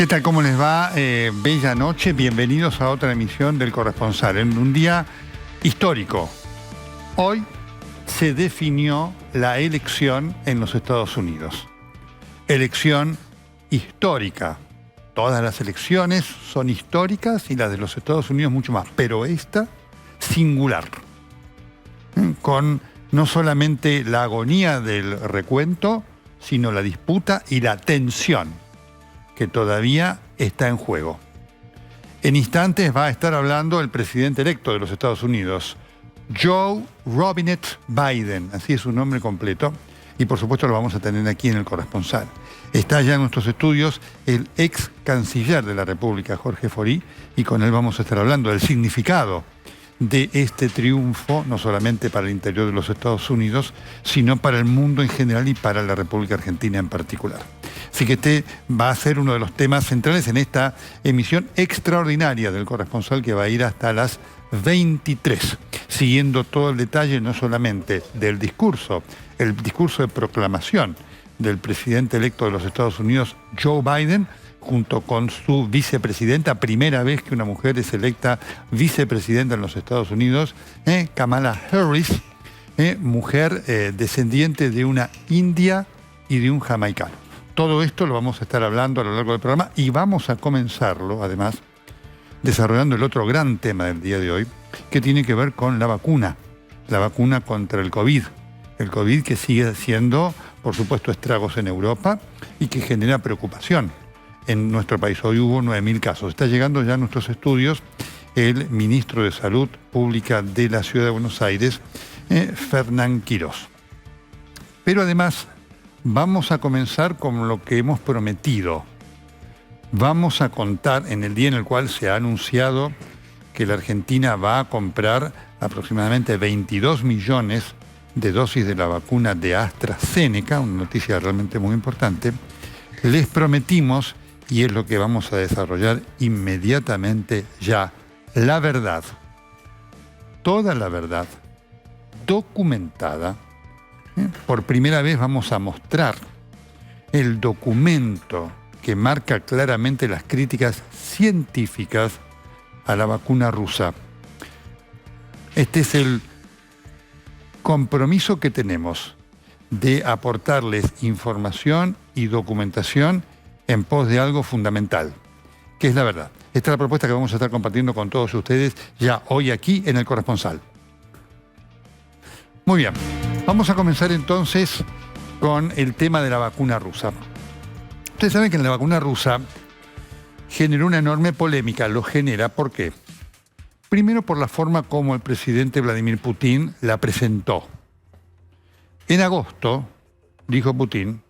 ¿Qué tal? ¿Cómo les va? Bella noche. Bienvenidos a otra emisión del Corresponsal. En un día histórico. Hoy se definió la elección en los Estados Unidos. Elección histórica. Todas las elecciones son históricas y las de los Estados Unidos mucho más. Pero esta, singular. Con no solamente la agonía del recuento, sino la disputa y la tensión que todavía está en juego. En instantes va a estar hablando el presidente electo de los Estados Unidos, Joe Robinette Biden, así es su nombre completo, y por supuesto lo vamos a tener aquí en el Corresponsal. Está ya en nuestros estudios el ex canciller de la República, Jorge Forì, y con él vamos a estar hablando del significado de este triunfo, no solamente para el interior de los Estados Unidos, sino para el mundo en general y para la República Argentina en particular. Así que este va a ser uno de los temas centrales en esta emisión extraordinaria del Corresponsal que va a ir hasta las 23, siguiendo todo el detalle no solamente del discurso, el discurso de proclamación del presidente electo de los Estados Unidos, Joe Biden, junto con su vicepresidenta, primera vez que una mujer es electa vicepresidenta en los Estados Unidos, Kamala Harris, mujer descendiente de una india y de un jamaicano. Todo esto lo vamos a estar hablando a lo largo del programa y vamos a comenzarlo, además, desarrollando el otro gran tema del día de hoy, que tiene que ver con la vacuna contra el COVID. El COVID que sigue haciendo, por supuesto, estragos en Europa y que genera preocupación en nuestro país. Hoy hubo 9.000 casos. Está llegando ya a nuestros estudios el ministro de Salud Pública de la Ciudad de Buenos Aires, Fernán Quirós. Pero además vamos a comenzar con lo que hemos prometido. Vamos a contar en el día en el cual se ha anunciado que la Argentina va a comprar aproximadamente 22 millones de dosis de la vacuna de AstraZeneca, una noticia realmente muy importante. Les prometimos, y es lo que vamos a desarrollar inmediatamente ya, la verdad, toda la verdad, documentada. Por primera vez vamos a mostrar el documento que marca claramente las críticas científicas a la vacuna rusa. Este es el compromiso que tenemos de aportarles información y documentación en pos de algo fundamental, que es la verdad. Esta es la propuesta que vamos a estar compartiendo con todos ustedes ya hoy aquí en el Corresponsal. Muy bien, vamos a comenzar entonces con el tema de la vacuna rusa. Ustedes saben que la vacuna rusa generó una enorme polémica, lo genera, ¿por qué? Primero por la forma como el presidente Vladimir Putin la presentó. En agosto, dijo Putin,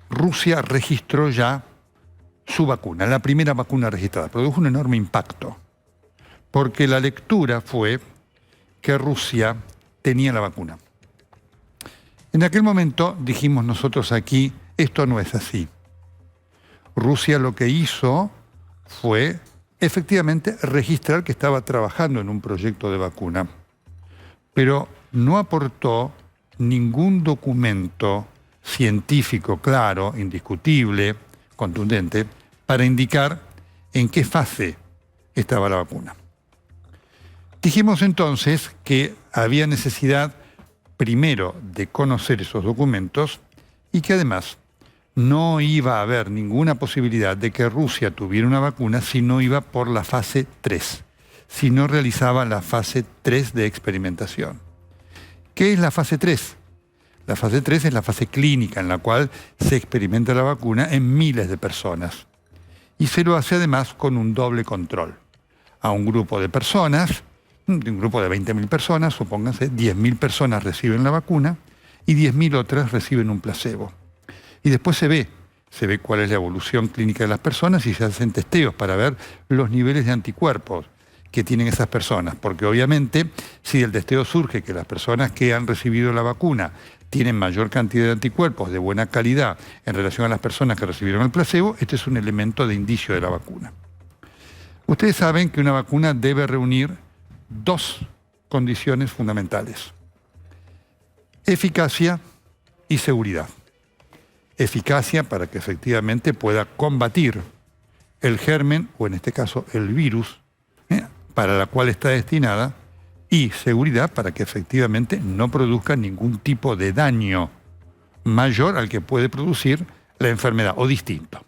Rusia registró ya su vacuna, la primera vacuna registrada. Produjo un enorme impacto, porque la lectura fue que Rusia tenía la vacuna. En aquel momento dijimos nosotros aquí, esto no es así. Rusia lo que hizo fue efectivamente registrar que estaba trabajando en un proyecto de vacuna, pero no aportó ningún documento científico claro, indiscutible, contundente, para indicar en qué fase estaba la vacuna. Dijimos entonces que había necesidad primero de conocer esos documentos y que además no iba a haber ninguna posibilidad de que Rusia tuviera una vacuna si no iba por la fase 3, si no realizaba la fase 3 de experimentación. ¿Qué es la fase 3? La fase 3 es la fase clínica en la cual se experimenta la vacuna en miles de personas. Y se lo hace además con un doble control. A un grupo de personas, un grupo de 20.000 personas, supónganse, 10.000 personas reciben la vacuna y 10.000 otras reciben un placebo. Y después se ve cuál es la evolución clínica de las personas y se hacen testeos para ver los niveles de anticuerpos que tienen esas personas. Porque obviamente, si del testeo surge que las personas que han recibido la vacuna tienen mayor cantidad de anticuerpos de buena calidad en relación a las personas que recibieron el placebo, este es un elemento de indicio de la vacuna. Ustedes saben que una vacuna debe reunir dos condiciones fundamentales: eficacia y seguridad. Eficacia para que efectivamente pueda combatir el germen, o en este caso el virus, para la cual está destinada, y seguridad para que efectivamente no produzca ningún tipo de daño mayor al que puede producir la enfermedad, o distinto.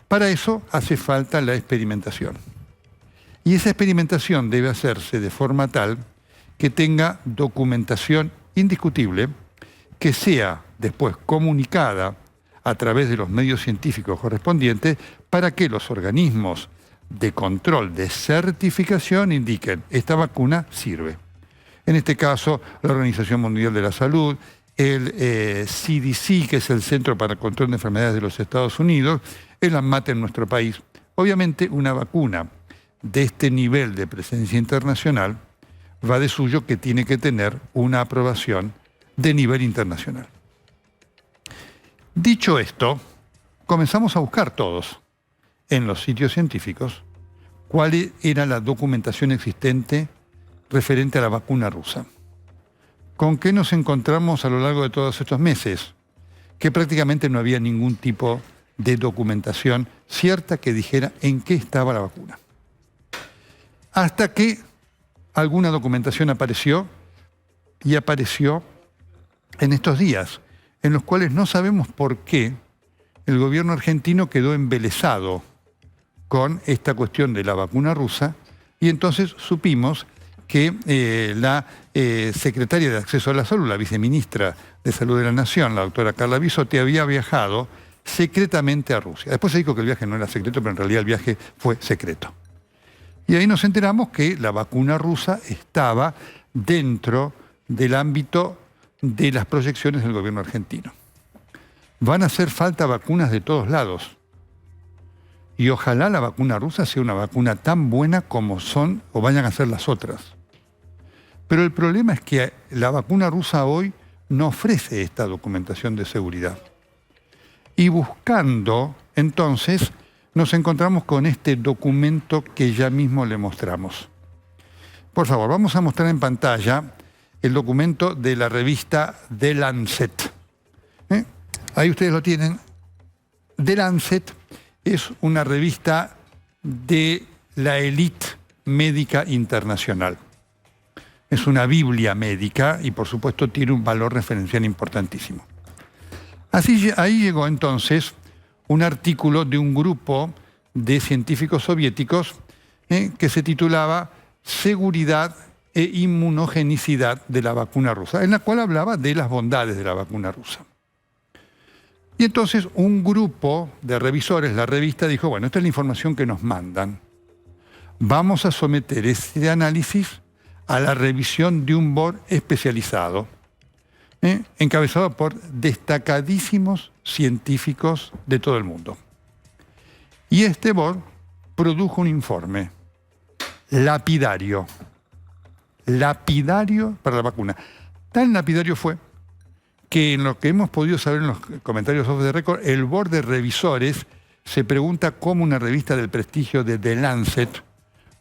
Para eso hace falta la experimentación. Y esa experimentación debe hacerse de forma tal que tenga documentación indiscutible, que sea después comunicada a través de los medios científicos correspondientes para que los organismos de control, de certificación, indiquen: esta vacuna sirve. En este caso, la Organización Mundial de la Salud, el CDC, que es el Centro para el Control de Enfermedades de los Estados Unidos, el ANMAT en nuestro país. Obviamente, una vacuna de este nivel de presencia internacional va de suyo que tiene que tener una aprobación de nivel internacional. Dicho esto, comenzamos a buscar todos en los sitios científicos cuál era la documentación existente referente a la vacuna rusa. ¿Con qué nos encontramos a lo largo de todos estos meses? Que prácticamente no había ningún tipo de documentación cierta que dijera en qué estaba la vacuna. Hasta que alguna documentación apareció, y apareció en estos días, en los cuales no sabemos por qué el gobierno argentino quedó embelesado con esta cuestión de la vacuna rusa, y entonces supimos que la secretaria de Acceso a la Salud, la viceministra de Salud de la Nación, la doctora Carla Bisotti, había viajado secretamente a Rusia. Después se dijo que el viaje no era secreto, pero en realidad el viaje fue secreto. Y ahí nos enteramos que la vacuna rusa estaba dentro del ámbito de las proyecciones del gobierno argentino. Van a hacer falta vacunas de todos lados. Y ojalá la vacuna rusa sea una vacuna tan buena como son o vayan a ser las otras. Pero el problema es que la vacuna rusa hoy no ofrece esta documentación de seguridad. Y buscando, entonces, nos encontramos con este documento que ya mismo le mostramos. Por favor, vamos a mostrar en pantalla el documento de la revista The Lancet. Ahí ustedes lo tienen. The Lancet es una revista de la élite médica internacional. Es una biblia médica y, por supuesto, tiene un valor referencial importantísimo. Ahí llegó entonces un artículo de un grupo de científicos soviéticos que se titulaba Seguridad e inmunogenicidad de la vacuna rusa, en la cual hablaba de las bondades de la vacuna rusa. Y entonces un grupo de revisores, la revista, dijo: bueno, esta es la información que nos mandan. Vamos a someter este análisis a la revisión de un board especializado, encabezado por destacadísimos científicos de todo el mundo. Y este board produjo un informe lapidario para la vacuna. Tan lapidario fue que, en lo que hemos podido saber en los comentarios off the record, el board de revisores se pregunta cómo una revista del prestigio de The Lancet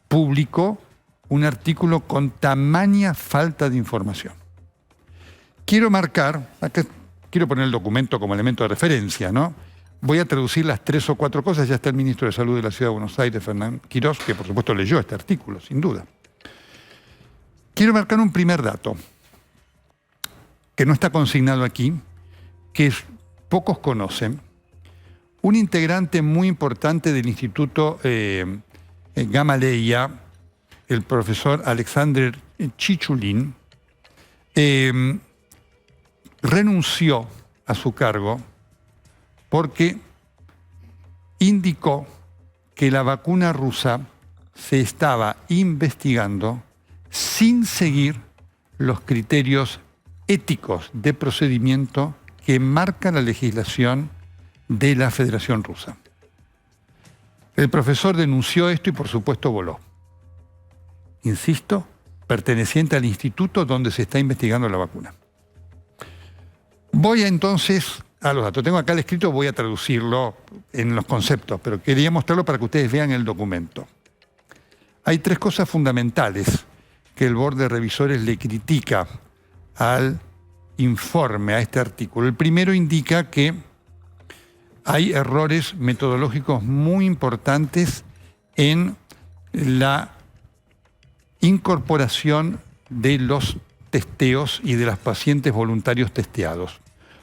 publicó un artículo con tamaña falta de información. Quiero marcar, acá quiero poner el documento como elemento de referencia, ¿no? Voy a traducir las 3 o 4 cosas. Ya está el ministro de Salud de la Ciudad de Buenos Aires, Fernán Quirós, que por supuesto leyó este artículo, sin duda. Quiero marcar un primer dato, que no está consignado aquí, que pocos conocen. Un integrante muy importante del Instituto Gamaleya, el profesor Alexander Chichulin, renunció a su cargo porque indicó que la vacuna rusa se estaba investigando sin seguir los criterios éticos de procedimiento que marca la legislación de la Federación Rusa. El profesor denunció esto y, por supuesto, voló. Insisto, perteneciente al instituto donde se está investigando la vacuna. Voy entonces a los datos. Tengo acá el escrito, voy a traducirlo en los conceptos, pero quería mostrarlo para que ustedes vean el documento. Hay 3 cosas fundamentales que el board de revisores le critica al informe, a este artículo. El primero indica que hay errores metodológicos muy importantes en la incorporación de los testeos y de los pacientes voluntarios testeados.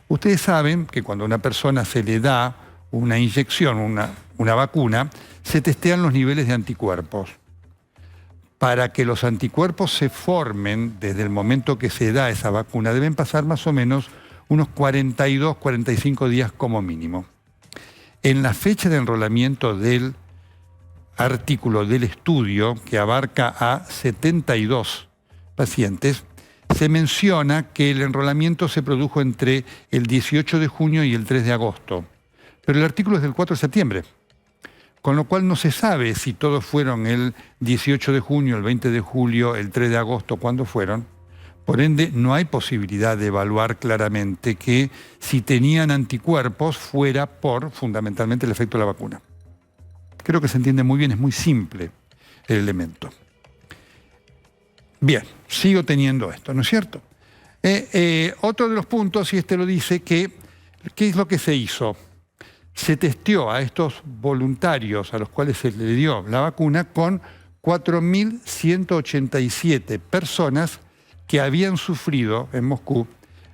Ustedes saben que cuando a una persona se le da una inyección, una vacuna, se testean los niveles de anticuerpos. Para que los anticuerpos se formen desde el momento que se da esa vacuna, deben pasar más o menos unos 42, 45 días como mínimo. En la fecha de enrolamiento del artículo del estudio, que abarca a 72 pacientes, se menciona que el enrolamiento se produjo entre el 18 de junio y el 3 de agosto. Pero el artículo es del 4 de septiembre, con lo cual no se sabe si todos fueron el 18 de junio, el 20 de julio, el 3 de agosto, cuándo fueron. Por ende, no hay posibilidad de evaluar claramente que si tenían anticuerpos fuera por, fundamentalmente, el efecto de la vacuna. Creo que se entiende muy bien, es muy simple el elemento. Bien, sigo teniendo esto, ¿no es cierto? Otro de los puntos, y este lo dice, ¿qué es lo que se hizo? Se testeó a estos voluntarios a los cuales se le dio la vacuna con 4.187 personas que habían sufrido en Moscú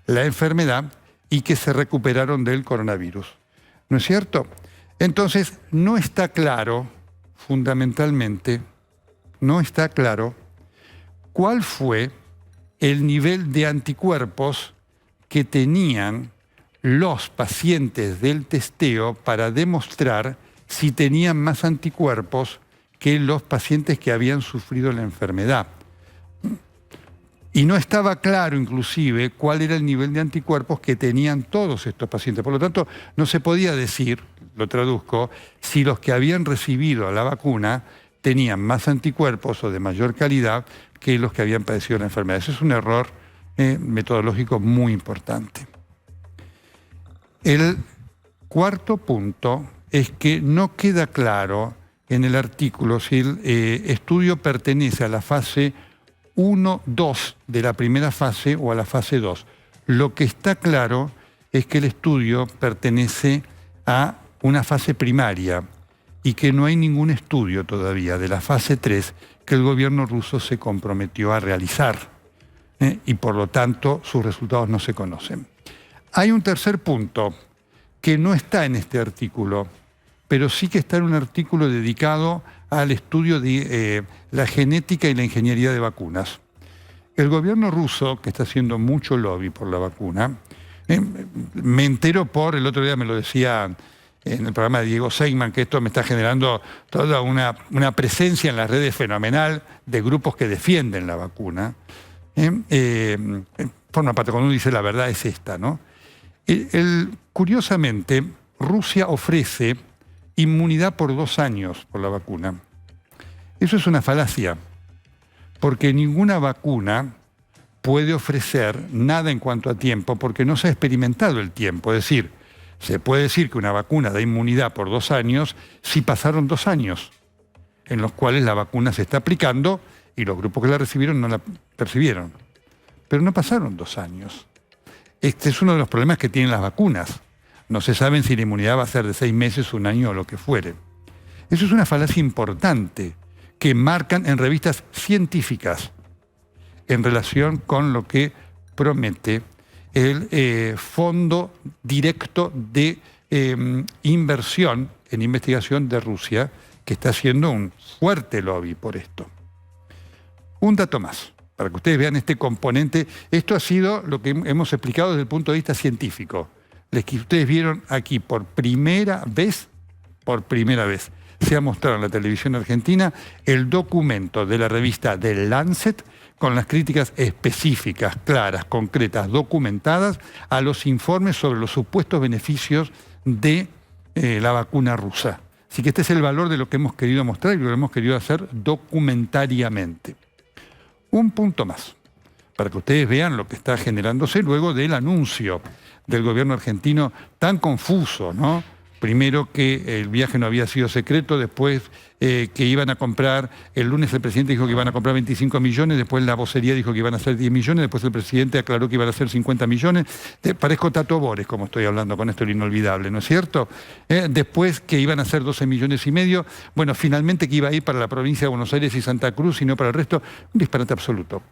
la enfermedad y que se recuperaron del coronavirus. ¿No es cierto? Entonces, no está claro, fundamentalmente, no está claro cuál fue el nivel de anticuerpos que tenían los pacientes del testeo para demostrar si tenían más anticuerpos que los pacientes que habían sufrido la enfermedad. Y no estaba claro, inclusive, cuál era el nivel de anticuerpos que tenían todos estos pacientes. Por lo tanto, no se podía decir, lo traduzco, si los que habían recibido la vacuna tenían más anticuerpos o de mayor calidad que los que habían padecido la enfermedad. Ese es un error metodológico muy importante. El cuarto punto es que no queda claro en el artículo si el estudio pertenece a la fase 1, 2 de la primera fase o a la fase 2. Lo que está claro es que el estudio pertenece a una fase primaria y que no hay ningún estudio todavía de la fase 3 que el gobierno ruso se comprometió a realizar y por lo tanto sus resultados no se conocen. Hay un tercer punto que no está en este artículo, pero sí que está en un artículo dedicado al estudio de la genética y la ingeniería de vacunas. El gobierno ruso, que está haciendo mucho lobby por la vacuna, me entero el otro día me lo decía en el programa de Diego Seigman, que esto me está generando toda una presencia en las redes fenomenal de grupos que defienden la vacuna. Forma parte, cuando uno dice la verdad es esta, ¿no? Curiosamente, Rusia ofrece inmunidad por 2 años por la vacuna. Eso es una falacia, porque ninguna vacuna puede ofrecer nada en cuanto a tiempo, porque no se ha experimentado el tiempo. Es decir, se puede decir que una vacuna da inmunidad por 2 años si pasaron 2 años, en los cuales la vacuna se está aplicando y los grupos que la recibieron no la percibieron. Pero no pasaron 2 años. Este es uno de los problemas que tienen las vacunas. No se sabe si la inmunidad va a ser de 6 meses, 1 año o lo que fuere. Eso es una falacia importante que marcan en revistas científicas en relación con lo que promete el Fondo Directo de Inversión en Investigación de Rusia, que está haciendo un fuerte lobby por esto. Un dato más, para que ustedes vean este componente. Esto ha sido lo que hemos explicado desde el punto de vista científico. Que ustedes vieron aquí por primera vez, se ha mostrado en la televisión argentina el documento de la revista The Lancet con las críticas específicas, claras, concretas, documentadas a los informes sobre los supuestos beneficios de la vacuna rusa. Así que este es el valor de lo que hemos querido mostrar y lo que hemos querido hacer documentariamente. Un punto más, para que ustedes vean lo que está generándose luego del anuncio del gobierno argentino tan confuso, ¿no?, Primero que el viaje no había sido secreto, después que iban a comprar, el lunes el presidente dijo que iban a comprar 25 millones, después la vocería dijo que iban a ser 10 millones, después el presidente aclaró que iban a ser 50 millones. Parezco Tato Bores, como estoy hablando con esto, el inolvidable, ¿no es cierto? Después que iban a ser 12 millones y medio, bueno, finalmente que iba a ir para la provincia de Buenos Aires y Santa Cruz y no para el resto, un disparate absoluto.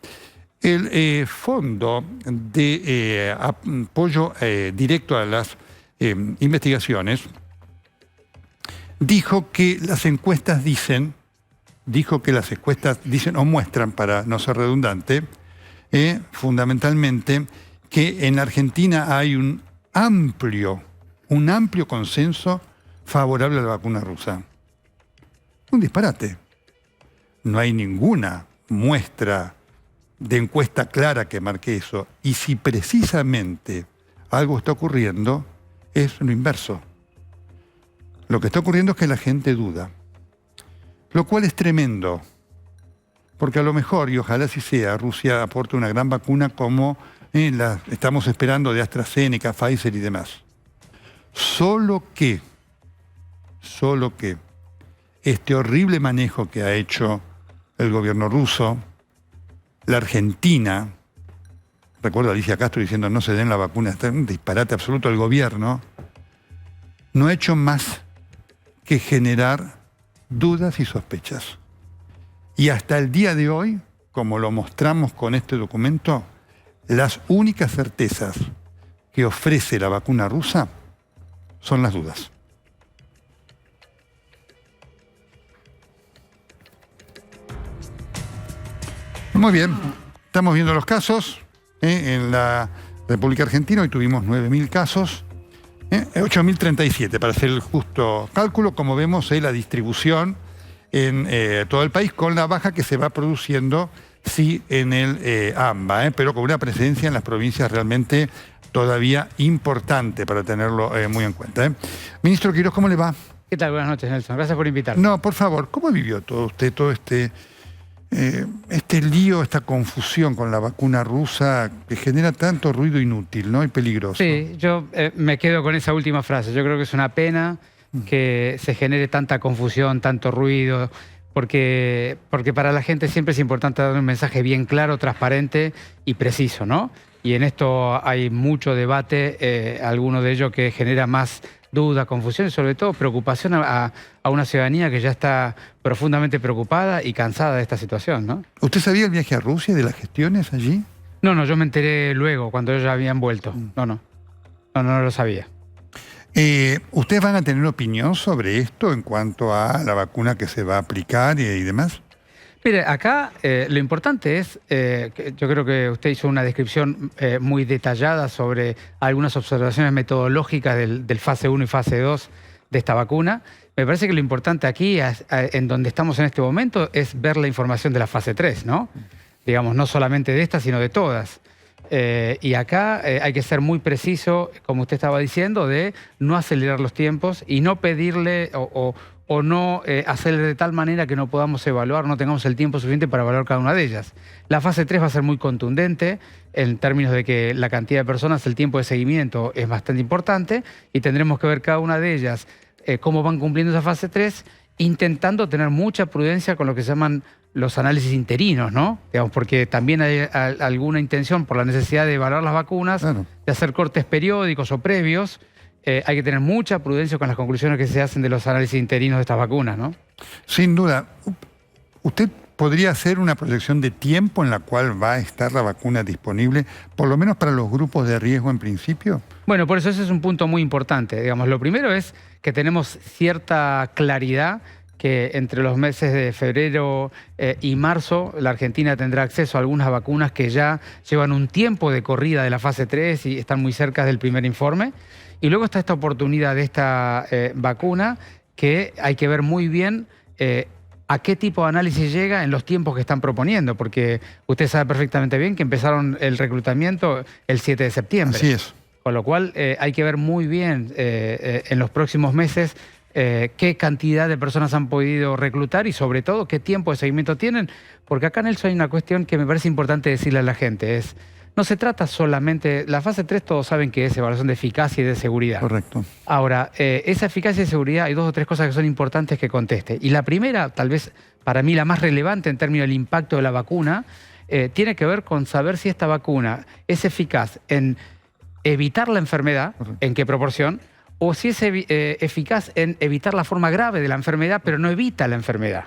El fondo de apoyo directo a las investigaciones dijo que las encuestas dicen o muestran, para no ser redundante, fundamentalmente, que en Argentina hay un amplio consenso favorable a la vacuna rusa. Un disparate. No hay ninguna muestra de encuesta clara que marque eso. Y si precisamente algo está ocurriendo, es lo inverso. Lo que está ocurriendo es que la gente duda. Lo cual es tremendo. Porque a lo mejor, y ojalá así sea, Rusia aporta una gran vacuna como la estamos esperando de AstraZeneca, Pfizer y demás. Solo que este horrible manejo que ha hecho el gobierno ruso, la Argentina, recuerdo a Alicia Castro diciendo no se den la vacuna, está un disparate absoluto del gobierno, no ha hecho más que generar dudas y sospechas. Y hasta el día de hoy, como lo mostramos con este documento, las únicas certezas que ofrece la vacuna rusa son las dudas. Muy bien, estamos viendo los casos. En la República Argentina hoy tuvimos 9.000 casos, 8.037 para hacer el justo cálculo. Como vemos, la distribución en todo el país con la baja que se va produciendo, sí, en el AMBA, pero con una presencia en las provincias realmente todavía importante para tenerlo muy en cuenta. Ministro Quirós, ¿cómo le va? ¿Qué tal? Buenas noches, Nelson. Gracias por invitarme. No, por favor, ¿cómo vivió todo este lío, esta confusión con la vacuna rusa que genera tanto ruido inútil, ¿no? Y peligroso? Sí, yo me quedo con esa última frase. Yo creo que es una pena que se genere tanta confusión, tanto ruido, porque para la gente siempre es importante dar un mensaje bien claro, transparente y preciso, ¿no? Y en esto hay mucho debate, alguno de ellos que genera más duda, confusión y sobre todo preocupación a una ciudadanía que ya está profundamente preocupada y cansada de esta situación, ¿no? ¿Usted sabía el viaje a Rusia, de las gestiones allí? No, yo me enteré luego, cuando ellos ya habían vuelto. No lo sabía. ¿Ustedes van a tener opinión sobre esto en cuanto a la vacuna que se va a aplicar y demás? Mire, acá lo importante es, yo creo que usted hizo una descripción muy detallada sobre algunas observaciones metodológicas del fase 1 y fase 2 de esta vacuna. Me parece que lo importante aquí, en donde estamos en este momento, es ver la información de la fase 3, ¿no? Digamos, no solamente de esta, sino de todas. Y acá hay que ser muy preciso, como usted estaba diciendo, de no acelerar los tiempos y no pedirle o no hacerle de tal manera que no podamos evaluar, no tengamos el tiempo suficiente para evaluar cada una de ellas. La fase 3 va a ser muy contundente en términos de que la cantidad de personas, el tiempo de seguimiento es bastante importante y tendremos que ver cada una de ellas cómo van cumpliendo esa fase 3, intentando tener mucha prudencia con lo que se llaman los análisis interinos, ¿no? Digamos, porque también hay alguna intención por la necesidad de evaluar las vacunas, claro, de hacer cortes periódicos o previos. Hay que tener mucha prudencia con las conclusiones que se hacen de los análisis interinos de estas vacunas, ¿no? Sin duda. ¿Usted podría hacer una proyección de tiempo en la cual va a estar la vacuna disponible, por lo menos para los grupos de riesgo en principio? Bueno, por eso ese es un punto muy importante. Digamos, lo primero es que tenemos cierta claridad que entre los meses de febrero y marzo la Argentina tendrá acceso a algunas vacunas que ya llevan un tiempo de corrida de la fase 3 y están muy cerca del primer informe. Y luego está esta oportunidad de esta vacuna que hay que ver muy bien a qué tipo de análisis llega en los tiempos que están proponiendo, porque usted sabe perfectamente bien que empezaron el reclutamiento el 7 de septiembre. Así es. Con lo cual hay que ver muy bien en los próximos meses qué cantidad de personas han podido reclutar y sobre todo qué tiempo de seguimiento tienen, porque acá, Nelson, hay una cuestión que me parece importante decirle a la gente, es no se trata solamente... La fase 3 todos saben que es evaluación de eficacia y de seguridad. Correcto. Ahora, esa eficacia y seguridad, hay 2 o 3 cosas que son importantes que conteste. Y la primera, tal vez para mí la más relevante en términos del impacto de la vacuna, tiene que ver con saber si esta vacuna es eficaz en evitar la enfermedad, en qué proporción, o si es eficaz en evitar la forma grave de la enfermedad, pero no evita la enfermedad.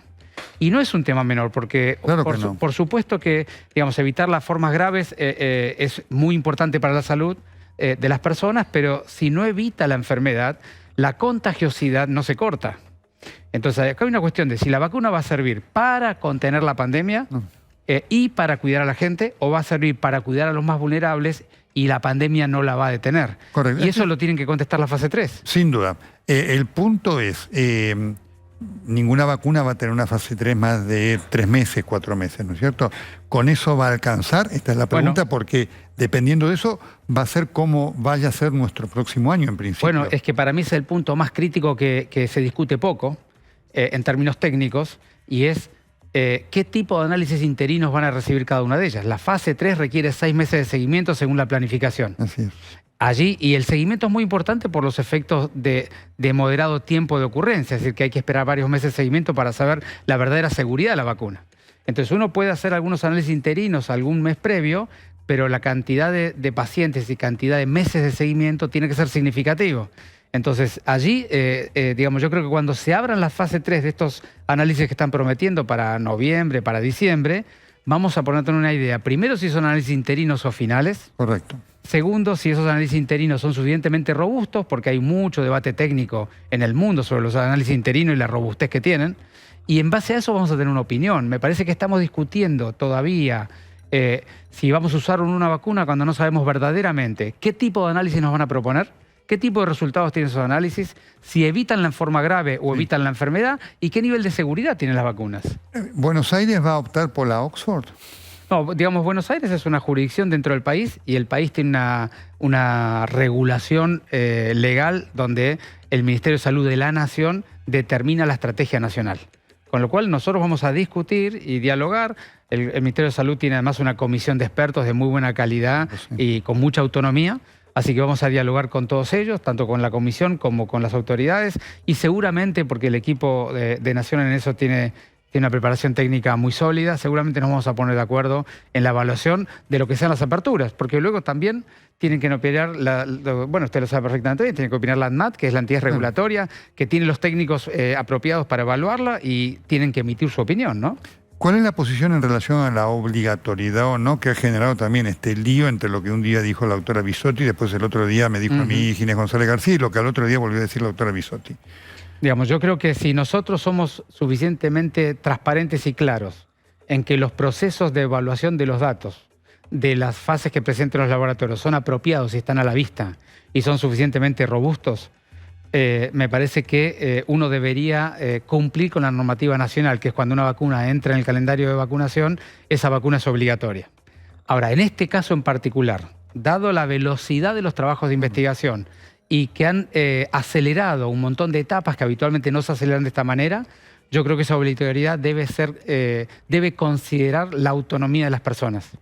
Y no es un tema menor, porque claro por supuesto que, digamos, evitar las formas graves es muy importante para la salud de las personas, pero si no evita la enfermedad, la contagiosidad no se corta. Entonces, acá hay una cuestión de si la vacuna va a servir para contener la pandemia y para cuidar a la gente, o va a servir para cuidar a los más vulnerables y la pandemia no la va a detener. Correcto. Y eso lo tienen que contestar la fase 3. Sin duda. El punto es, ninguna vacuna va a tener una fase 3 más de 3 meses, 4 meses, ¿no es cierto? ¿Con eso va a alcanzar? Esta es la pregunta, porque dependiendo de eso va a ser cómo vaya a ser nuestro próximo año en principio. Bueno, es que para mí es el punto más crítico que se discute poco en términos técnicos, y es qué tipo de análisis interinos van a recibir cada una de ellas. La fase 3 requiere 6 meses de seguimiento según la planificación. Así es. Allí, y el seguimiento es muy importante por los efectos de moderado tiempo de ocurrencia, es decir, que hay que esperar varios meses de seguimiento para saber la verdadera seguridad de la vacuna. Entonces uno puede hacer algunos análisis interinos algún mes previo, pero la cantidad de pacientes y cantidad de meses de seguimiento tiene que ser significativo. Entonces allí, digamos, yo creo que cuando se abran las fase 3 de estos análisis que están prometiendo para noviembre, para diciembre, vamos a ponernos una idea. Primero, si son análisis interinos o finales. Correcto. Segundo, si esos análisis interinos son suficientemente robustos, porque hay mucho debate técnico en el mundo sobre los análisis interinos y la robustez que tienen. Y en base a eso vamos a tener una opinión. Me parece que estamos discutiendo todavía si vamos a usar una vacuna cuando no sabemos verdaderamente qué tipo de análisis nos van a proponer, qué tipo de resultados tienen esos análisis, si evitan la forma grave o evitan la enfermedad y qué nivel de seguridad tienen las vacunas. ¿Buenos Aires va a optar por la Oxford? No, digamos, Buenos Aires es una jurisdicción dentro del país y el país tiene una regulación legal donde el Ministerio de Salud de la Nación determina la estrategia nacional. Con lo cual nosotros vamos a discutir y dialogar. El Ministerio de Salud tiene además una comisión de expertos de muy buena calidad y con mucha autonomía. Así que vamos a dialogar con todos ellos, tanto con la comisión como con las autoridades. Y seguramente, porque el equipo de Nación en eso tiene una preparación técnica muy sólida, seguramente nos vamos a poner de acuerdo en la evaluación de lo que sean las aperturas, porque luego también tienen que opinar, bueno, usted lo sabe perfectamente bien, tiene que opinar la ANMAT, que es la entidad regulatoria, que tiene los técnicos apropiados para evaluarla y tienen que emitir su opinión, ¿no? ¿Cuál es la posición en relación a la obligatoriedad o no que ha generado también este lío entre lo que un día dijo la doctora Bisotti y después el otro día me dijo a mí Ginés González García y lo que al otro día volvió a decir la doctora Bisotti? Digamos, yo creo que si nosotros somos suficientemente transparentes y claros en que los procesos de evaluación de los datos de las fases que presenten los laboratorios son apropiados y están a la vista y son suficientemente robustos, me parece que uno debería cumplir con la normativa nacional, que es cuando una vacuna entra en el calendario de vacunación, esa vacuna es obligatoria. Ahora, en este caso en particular, dado la velocidad de los trabajos de investigación y que han acelerado un montón de etapas que habitualmente no se aceleran de esta manera, yo creo que esa obligatoriedad debe considerar la autonomía de las personas.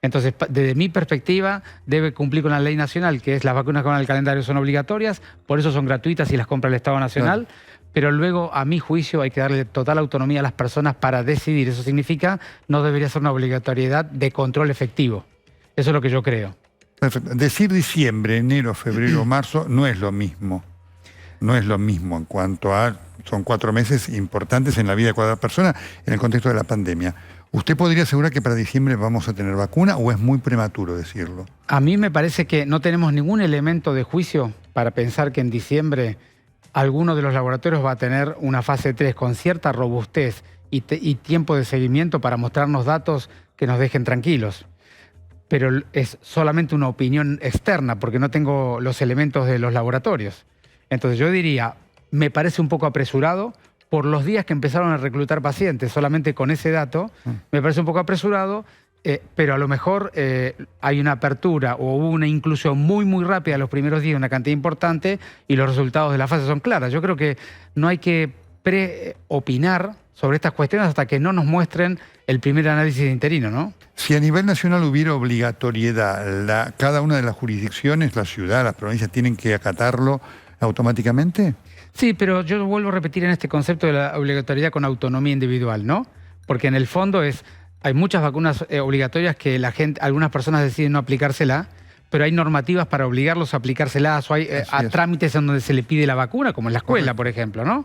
Entonces, desde mi perspectiva, debe cumplir con la ley nacional, que es las vacunas que van al calendario son obligatorias, por eso son gratuitas y las compra el Estado Nacional, pero luego, a mi juicio, hay que darle total autonomía a las personas para decidir. Eso significa, no debería ser una obligatoriedad de control efectivo. Eso es lo que yo creo. Perfecto. Decir diciembre, enero, febrero, marzo no es lo mismo. No es lo mismo en cuanto a... Son 4 meses importantes en la vida de cada persona en el contexto de la pandemia. ¿Usted podría asegurar que para diciembre vamos a tener vacuna o es muy prematuro decirlo? A mí me parece que no tenemos ningún elemento de juicio para pensar que en diciembre alguno de los laboratorios va a tener una fase 3 con cierta robustez y tiempo de seguimiento para mostrarnos datos que nos dejen tranquilos. Pero es solamente una opinión externa porque no tengo los elementos de los laboratorios. Entonces yo diría, me parece un poco apresurado por los días que empezaron a reclutar pacientes. Solamente con ese dato me parece un poco apresurado, pero a lo mejor hay una apertura o hubo una inclusión muy, muy rápida los primeros días, una cantidad importante, y los resultados de la fase son claras. Yo creo que no hay que preopinar sobre estas cuestiones hasta que no nos muestren el primer análisis interino, ¿no? Si a nivel nacional hubiera obligatoriedad, ¿cada una de las jurisdicciones, la ciudad, las provincias, tienen que acatarlo automáticamente? Sí, pero yo vuelvo a repetir en este concepto de la obligatoriedad con autonomía individual, ¿no? Porque en el fondo hay muchas vacunas obligatorias que algunas personas deciden no aplicársela, pero hay normativas para obligarlos a aplicárselas, o hay trámites en donde se le pide la vacuna, como en la escuela, por ejemplo, ¿no?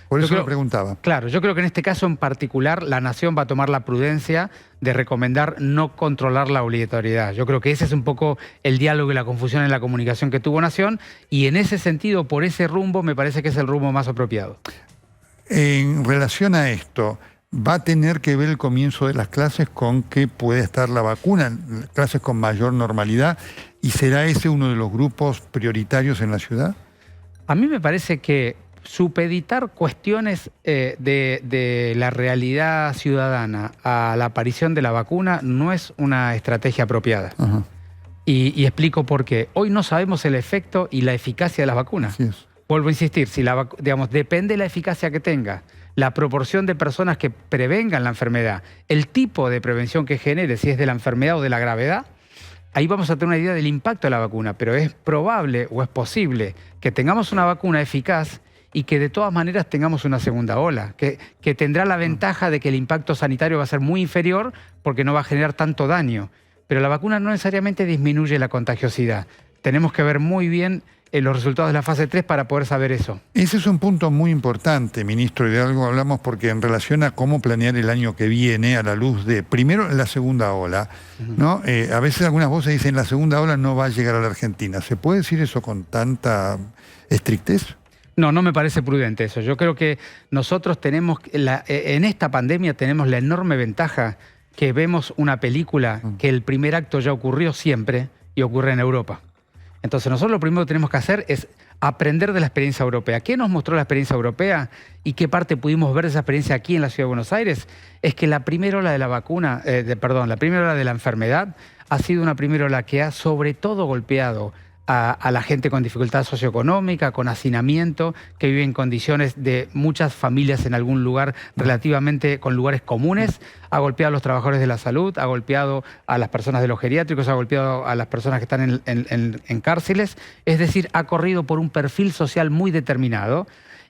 Por eso lo preguntaba. Claro, yo creo que en este caso en particular la Nación va a tomar la prudencia de recomendar no controlar la obligatoriedad. Yo creo que ese es un poco el diálogo y la confusión en la comunicación que tuvo Nación, y en ese sentido, por ese rumbo, me parece que es el rumbo más apropiado. En relación a esto, ¿va a tener que ver el comienzo de las clases con que puede estar la vacuna, clases con mayor normalidad, y será ese uno de los grupos prioritarios en la ciudad? A mí me parece que supeditar cuestiones de la realidad ciudadana a la aparición de la vacuna no es una estrategia apropiada. Ajá. Y explico por qué. Hoy no sabemos el efecto y la eficacia de las vacunas. Así es. Vuelvo a insistir, depende de la eficacia que tenga, la proporción de personas que prevengan la enfermedad, el tipo de prevención que genere, si es de la enfermedad o de la gravedad, ahí vamos a tener una idea del impacto de la vacuna. Pero es probable o es posible que tengamos una vacuna eficaz y que de todas maneras tengamos una segunda ola, que tendrá la ventaja de que el impacto sanitario va a ser muy inferior porque no va a generar tanto daño. Pero la vacuna no necesariamente disminuye la contagiosidad. Tenemos que ver muy bien los resultados de la fase 3 para poder saber eso. Ese es un punto muy importante, ministro, y de algo hablamos porque en relación a cómo planear el año que viene a la luz de, primero, la segunda ola, ¿no? A veces algunas voces dicen la segunda ola no va a llegar a la Argentina. ¿Se puede decir eso con tanta estrictez? No, no me parece prudente eso. Yo creo que nosotros tenemos, en esta pandemia tenemos la enorme ventaja que vemos una película que el primer acto ya ocurrió siempre y ocurre en Europa. Entonces nosotros lo primero que tenemos que hacer es aprender de la experiencia europea. ¿Qué nos mostró la experiencia europea y qué parte pudimos ver de esa experiencia aquí en la Ciudad de Buenos Aires? Es que la primera ola de la vacuna, la primera ola de la enfermedad ha sido una primera ola que ha sobre todo golpeado a la gente con dificultad socioeconómica, con hacinamiento, que vive en condiciones de muchas familias en algún lugar relativamente con lugares comunes, ha golpeado a los trabajadores de la salud, ha golpeado a las personas de los geriátricos, ha golpeado a las personas que están en cárceles, es decir, ha corrido por un perfil social muy determinado.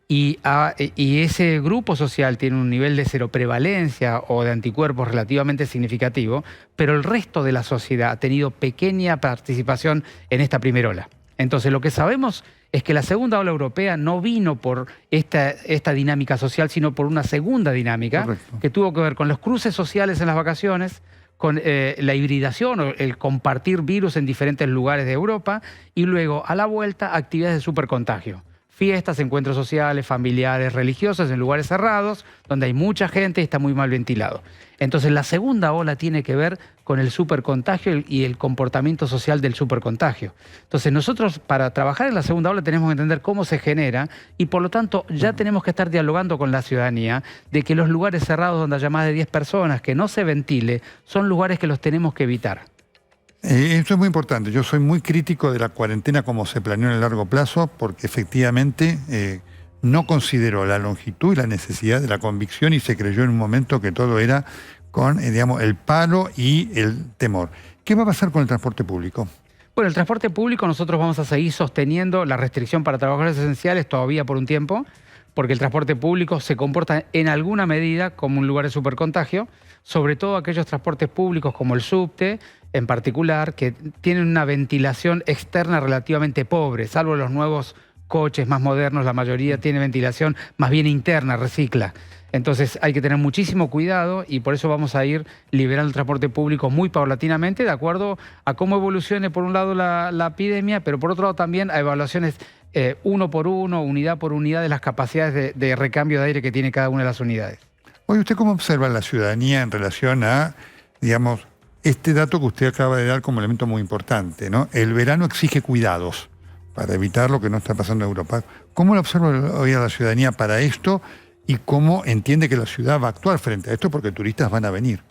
Y ese grupo social tiene un nivel de seroprevalencia o de anticuerpos relativamente significativo, pero el resto de la sociedad ha tenido pequeña participación en esta primera ola. Entonces lo que sabemos es que la segunda ola europea no vino por esta dinámica social, sino por una segunda dinámica. Correcto. Que tuvo que ver con los cruces sociales en las vacaciones, con la hibridación o el compartir virus en diferentes lugares de Europa, y luego a la vuelta actividades de supercontagio. Fiestas, encuentros sociales, familiares, religiosos en lugares cerrados, donde hay mucha gente y está muy mal ventilado. Entonces la segunda ola tiene que ver con el supercontagio y el comportamiento social del supercontagio. Entonces nosotros para trabajar en la segunda ola tenemos que entender cómo se genera y por lo tanto ya tenemos que estar dialogando con la ciudadanía de que los lugares cerrados donde haya más de 10 personas, que no se ventile, son lugares que los tenemos que evitar. Eso es muy importante. Yo soy muy crítico de la cuarentena como se planeó en el largo plazo porque efectivamente no consideró la longitud y la necesidad de la convicción y se creyó en un momento que todo era con el paro y el temor. ¿Qué va a pasar con el transporte público? Bueno, el transporte público nosotros vamos a seguir sosteniendo la restricción para trabajadores esenciales todavía por un tiempo, porque el transporte público se comporta en alguna medida como un lugar de supercontagio, sobre todo aquellos transportes públicos como el subte, en particular, que tienen una ventilación externa relativamente pobre, salvo los nuevos coches más modernos, la mayoría tiene ventilación más bien interna, recicla. Entonces hay que tener muchísimo cuidado y por eso vamos a ir liberando el transporte público muy paulatinamente, de acuerdo a cómo evolucione por un lado la epidemia, pero por otro lado también a evaluaciones uno por uno, unidad por unidad de las capacidades de recambio de aire que tiene cada una de las unidades. Oye, ¿usted cómo observa la ciudadanía en relación a, digamos, este dato que usted acaba de dar como elemento muy importante, ¿no? El verano exige cuidados para evitar lo que no está pasando en Europa. ¿Cómo lo observa hoy a la ciudadanía para esto y cómo entiende que la ciudad va a actuar frente a esto porque turistas van a venir?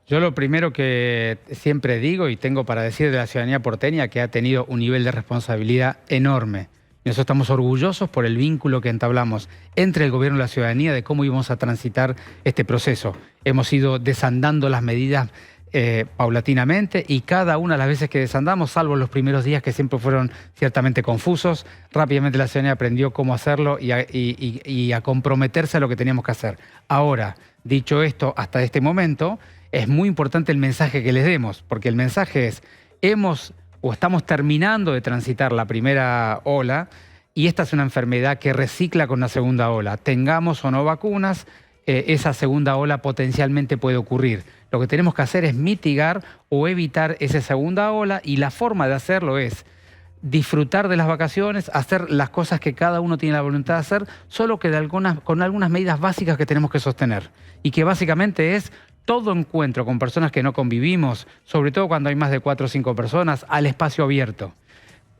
Yo lo primero que siempre digo y tengo para decir de la ciudadanía porteña que ha tenido un nivel de responsabilidad enorme Y nosotros estamos orgullosos por el vínculo que entablamos entre el gobierno y la ciudadanía de cómo íbamos a transitar este proceso. Hemos ido desandando las medidas paulatinamente, y cada una de las veces que desandamos, salvo los primeros días que siempre fueron ciertamente confusos, rápidamente la ciudadanía aprendió cómo hacerlo y a comprometerse a lo que teníamos que hacer. Ahora, dicho esto, hasta este momento, es muy importante el mensaje que les demos, porque el mensaje es, estamos terminando de transitar la primera ola, y esta es una enfermedad que recicla con la segunda ola. Tengamos o no vacunas, esa segunda ola potencialmente puede ocurrir. Lo que tenemos que hacer es mitigar o evitar esa segunda ola, y la forma de hacerlo es disfrutar de las vacaciones, hacer las cosas que cada uno tiene la voluntad de hacer, solo que con algunas medidas básicas que tenemos que sostener. Y que básicamente es todo encuentro con personas que no convivimos, sobre todo cuando hay más de 4 o 5 personas, al espacio abierto.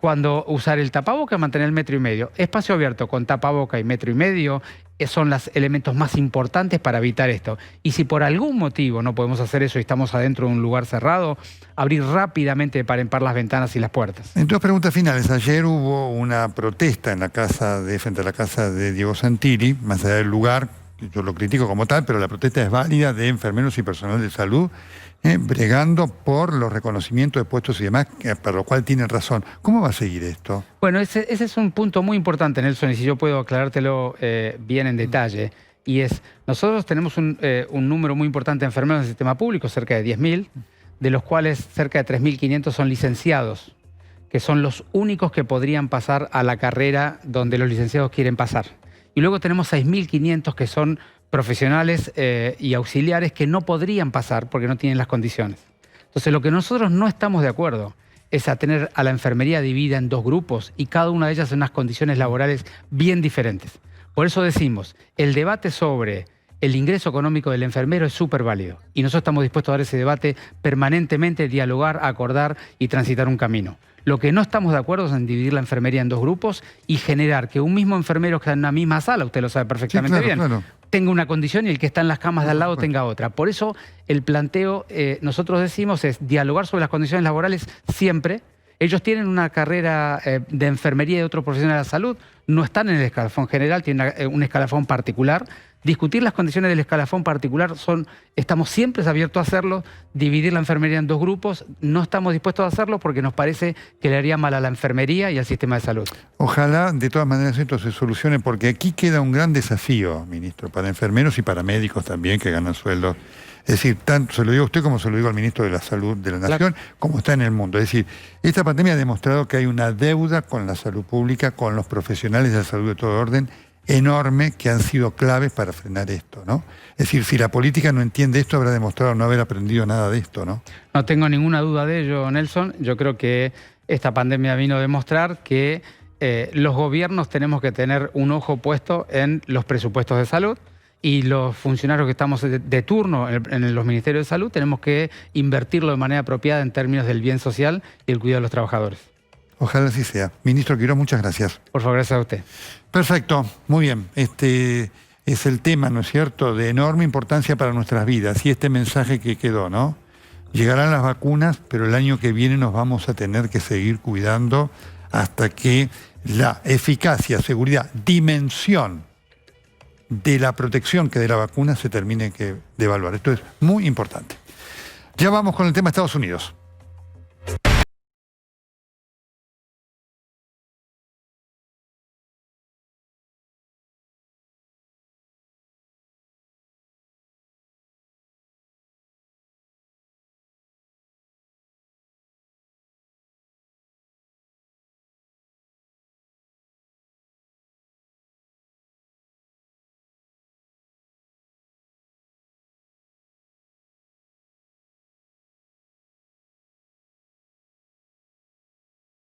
Cuando usar el tapaboca, mantener el 1,5 metros. Espacio abierto con tapaboca y 1,5 metros son los elementos más importantes para evitar esto. Y si por algún motivo no podemos hacer eso y estamos adentro de un lugar cerrado, abrir rápidamente para empar las ventanas y las puertas. En dos preguntas finales. Ayer hubo una protesta en frente a la casa de Diego Santilli, más allá del lugar, yo lo critico como tal, pero la protesta es válida, de enfermeros y personal de salud, bregando por los reconocimientos de puestos y demás, para lo cual tienen razón. ¿Cómo va a seguir esto? Bueno, ese es un punto muy importante, Nelson, y si yo puedo aclarártelo bien en detalle. Y es, nosotros tenemos un número muy importante de enfermeros en el sistema público, cerca de 10.000, de los cuales cerca de 3.500 son licenciados, que son los únicos que podrían pasar a la carrera donde los licenciados quieren pasar. Y luego tenemos 6.500 que son profesionales y auxiliares que no podrían pasar porque no tienen las condiciones. Entonces, lo que nosotros no estamos de acuerdo es a tener a la enfermería dividida en 2 grupos y cada una de ellas en unas condiciones laborales bien diferentes. Por eso decimos, el debate sobre el ingreso económico del enfermero es súper válido, y nosotros estamos dispuestos a dar ese debate permanentemente, dialogar, acordar y transitar un camino. Lo que no estamos de acuerdo es en dividir la enfermería en 2 grupos y generar que un mismo enfermero que está en una misma sala, usted lo sabe perfectamente bien, tenga una condición y el que está en las camas de al lado tenga otra. Por eso el planteo, nosotros decimos, es dialogar sobre las condiciones laborales siempre. Ellos tienen una carrera de enfermería y de otros profesionales de la salud, no están en el escalafón general, tienen un escalafón particular. Discutir las condiciones del escalafón particular estamos siempre abiertos a hacerlo. Dividir la enfermería en 2 grupos, no estamos dispuestos a hacerlo porque nos parece que le haría mal a la enfermería y al sistema de salud. Ojalá de todas maneras esto se solucione, porque aquí queda un gran desafío, ministro, para enfermeros y para médicos también que ganan sueldos. Es decir, tanto se lo digo a usted como se lo digo al ministro de la Salud de la Nación, como está en el mundo. Es decir, esta pandemia ha demostrado que hay una deuda con la salud pública, con los profesionales de la salud de todo orden, enorme, que han sido claves para frenar esto, ¿no? Es decir, si la política no entiende esto, habrá demostrado no haber aprendido nada de esto, ¿no? No tengo ninguna duda de ello, Nelson. Yo creo que esta pandemia vino a demostrar que los gobiernos tenemos que tener un ojo puesto en los presupuestos de salud, y los funcionarios que estamos de turno en los ministerios de salud tenemos que invertirlo de manera apropiada en términos del bien social y el cuidado de los trabajadores. Ojalá así sea. Ministro Quirós, muchas gracias. Por favor, gracias a usted. Perfecto, muy bien. Este es el tema, ¿no es cierto?, de enorme importancia para nuestras vidas, y este mensaje que quedó, ¿no? Llegarán las vacunas, pero el año que viene nos vamos a tener que seguir cuidando hasta que la eficacia, seguridad, dimensión de la protección que dé la vacuna se termine de evaluar. Esto es muy importante. Ya vamos con el tema de Estados Unidos.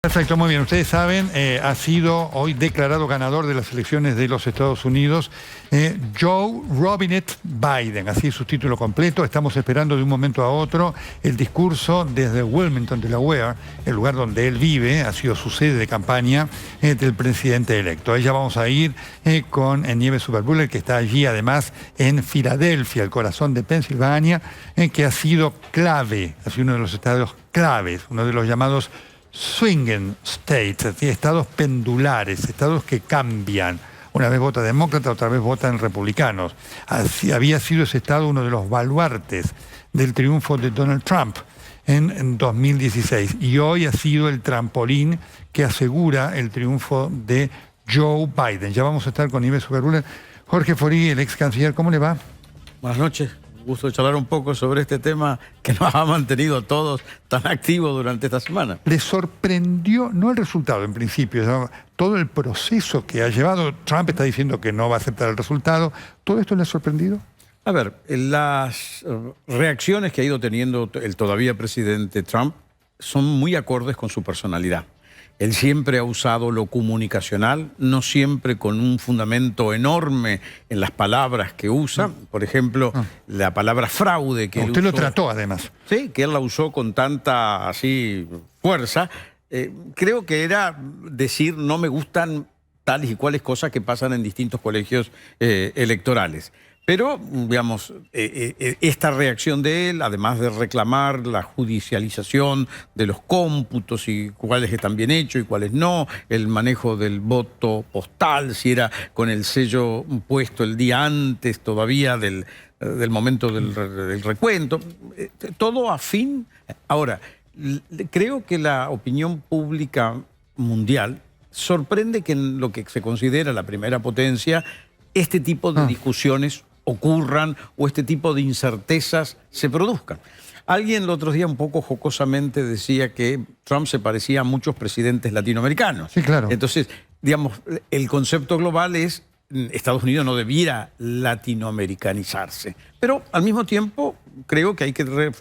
Perfecto, muy bien. Ustedes saben, ha sido hoy declarado ganador de las elecciones de los Estados Unidos Joe Robinette Biden, así es su título completo. Estamos esperando de un momento a otro el discurso desde Wilmington, Delaware, el lugar donde él vive, ha sido su sede de campaña del presidente electo. Ahí ya vamos a ir con Nieves Superbuller, que está allí además en Filadelfia, el corazón de Pensilvania, que ha sido clave, ha sido uno de los estados claves, uno de los llamados swinging states, estados pendulares, estados que cambian. Una vez vota demócrata, otra vez votan republicanos. Había sido ese estado uno de los baluartes del triunfo de Donald Trump en 2016. Y hoy ha sido el trampolín que asegura el triunfo de Joe Biden. Ya vamos a estar con Nieves Uberruller. Jorge Forí, el ex canciller, ¿cómo le va? Buenas noches. Un gusto charlar un poco sobre este tema que nos ha mantenido a todos tan activos durante esta semana. ¿Le sorprendió, no el resultado en principio, sino todo el proceso que ha llevado? Trump está diciendo que no va a aceptar el resultado. ¿Todo esto le ha sorprendido? A ver, las reacciones que ha ido teniendo el todavía presidente Trump son muy acordes con su personalidad. Él siempre ha usado lo comunicacional, no siempre con un fundamento enorme en las palabras que usa. Por ejemplo, la palabra fraude que él usted usó, lo trató además. Sí, que él la usó con tanta así fuerza. Creo que era decir no me gustan tales y cuales cosas que pasan en distintos colegios electorales. Pero, digamos, esta reacción de él, además de reclamar la judicialización de los cómputos y cuáles están bien hechos y cuáles no, el manejo del voto postal, si era con el sello puesto el día antes todavía del momento del recuento, todo afín. Ahora, creo que la opinión pública mundial sorprende que en lo que se considera la primera potencia, este tipo de discusiones ocurran o este tipo de incertezas se produzcan. Alguien el otro día un poco jocosamente decía que Trump se parecía a muchos presidentes latinoamericanos. Sí, claro. Entonces, digamos, el concepto global es Estados Unidos no debiera latinoamericanizarse. Pero al mismo tiempo creo que hay que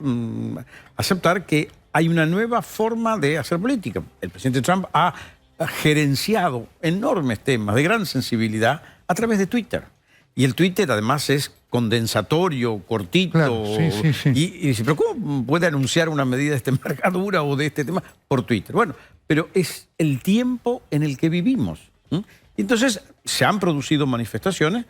aceptar que hay una nueva forma de hacer política. El presidente Trump ha gerenciado enormes temas de gran sensibilidad a través de Twitter. Y el Twitter además es condensatorio, cortito. Claro, sí. Y dice, pero ¿cómo puede anunciar una medida de esta envergadura o de este tema por Twitter? Bueno, pero es el tiempo en el que vivimos. Entonces se han producido manifestaciones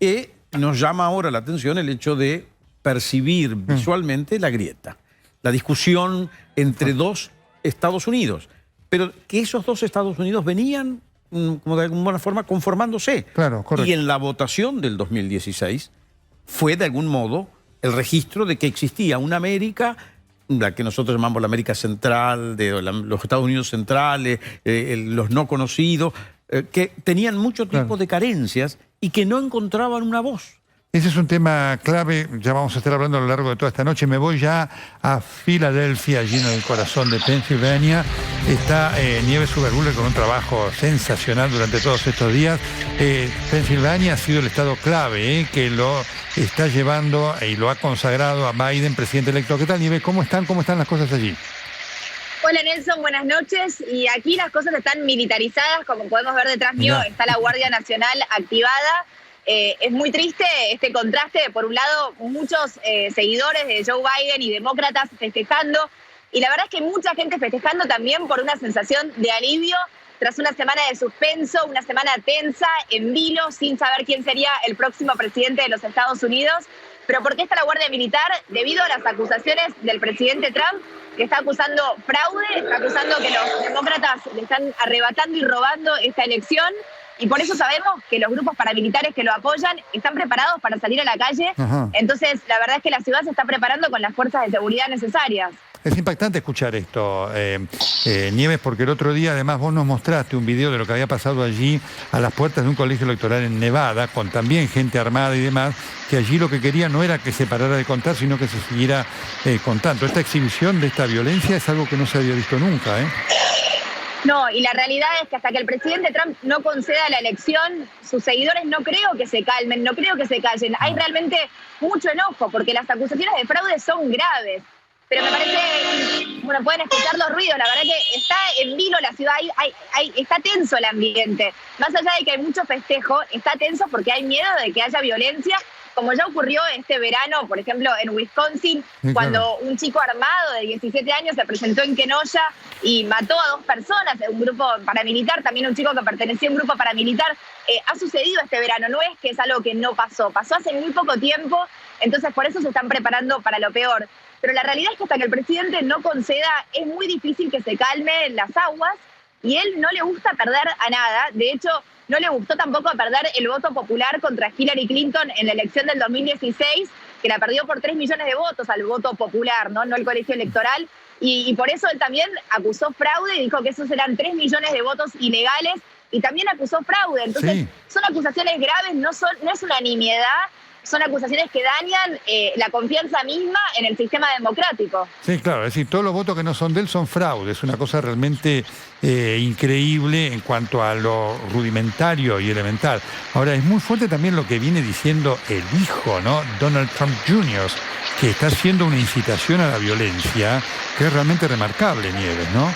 y nos llama ahora la atención el hecho de percibir visualmente la grieta, la discusión entre dos Estados Unidos, pero que esos dos Estados Unidos venían como de alguna forma conformándose. Claro, correcto. Y en la votación del 2016 fue de algún modo el registro de que existía una América, la que nosotros llamamos la América Central, de los Estados Unidos centrales, los no conocidos, que tenían mucho tipo de carencias y que no encontraban una voz. Ese es un tema clave, ya vamos a estar hablando a lo largo de toda esta noche. Me voy ya a Filadelfia, allí en el corazón de Pensilvania. Está Nieves Uberruller con un trabajo sensacional durante todos estos días. Pensilvania ha sido el estado clave que lo está llevando y lo ha consagrado a Biden, presidente electo. ¿Qué tal, Nieves? ¿Cómo están las cosas allí? Hola Nelson, buenas noches. Y aquí las cosas están militarizadas, como podemos ver detrás mío, está la Guardia Nacional activada. Es muy triste este contraste, por un lado muchos seguidores de Joe Biden y demócratas festejando, y la verdad es que mucha gente festejando también por una sensación de alivio tras una semana de suspenso, una semana tensa, en vilo, sin saber quién sería el próximo presidente de los Estados Unidos. ¿Pero por qué está la Guardia Militar? Debido a las acusaciones del presidente Trump, que está acusando fraude, está acusando que los demócratas le están arrebatando y robando esta elección. Y por eso sabemos que los grupos paramilitares que lo apoyan están preparados para salir a la calle. Entonces, la verdad es que la ciudad se está preparando con las fuerzas de seguridad necesarias. Es impactante escuchar esto, Nieves, porque el otro día además vos nos mostraste un video de lo que había pasado allí a las puertas de un colegio electoral en Nevada, con también gente armada y demás, que allí lo que quería no era que se parara de contar, sino que se siguiera contando. Esta exhibición de esta violencia es algo que no se había visto nunca, ¿eh? No, y la realidad es que hasta que el presidente Trump no conceda la elección, sus seguidores no creo que se calmen, no creo que se callen. Hay realmente mucho enojo, porque las acusaciones de fraude son graves. Pero me parece, bueno, pueden escuchar los ruidos, la verdad que está en vilo la ciudad, está tenso el ambiente. Más allá de que hay mucho festejo, está tenso porque hay miedo de que haya violencia, como ya ocurrió este verano, por ejemplo, en Wisconsin, cuando un chico armado de 17 años se presentó en Kenosha y mató a 2 personas de un grupo paramilitar, también un chico que pertenecía a un grupo paramilitar. Ha sucedido este verano, no es que es algo que no pasó, pasó hace muy poco tiempo, entonces por eso se están preparando para lo peor. pero la realidad es que hasta que el presidente no conceda es muy difícil que se calmen las aguas y él no le gusta perder a nada. De hecho, no le gustó tampoco perder el voto popular contra Hillary Clinton en la elección del 2016, que la perdió por 3 millones de votos al voto popular, no el colegio electoral. Y por eso él también acusó fraude y dijo que esos eran 3 millones de votos ilegales y también acusó fraude. Entonces, sí, son acusaciones graves, no es una nimiedad, son acusaciones que dañan la confianza misma en el sistema democrático. Sí, claro, es decir, todos los votos que no son de él son fraude, es una cosa realmente increíble en cuanto a lo rudimentario y elemental. Ahora, es muy fuerte también lo que viene diciendo el hijo, ¿no? Donald Trump Jr., que está haciendo una incitación a la violencia que es realmente remarcable, Nieves, ¿no?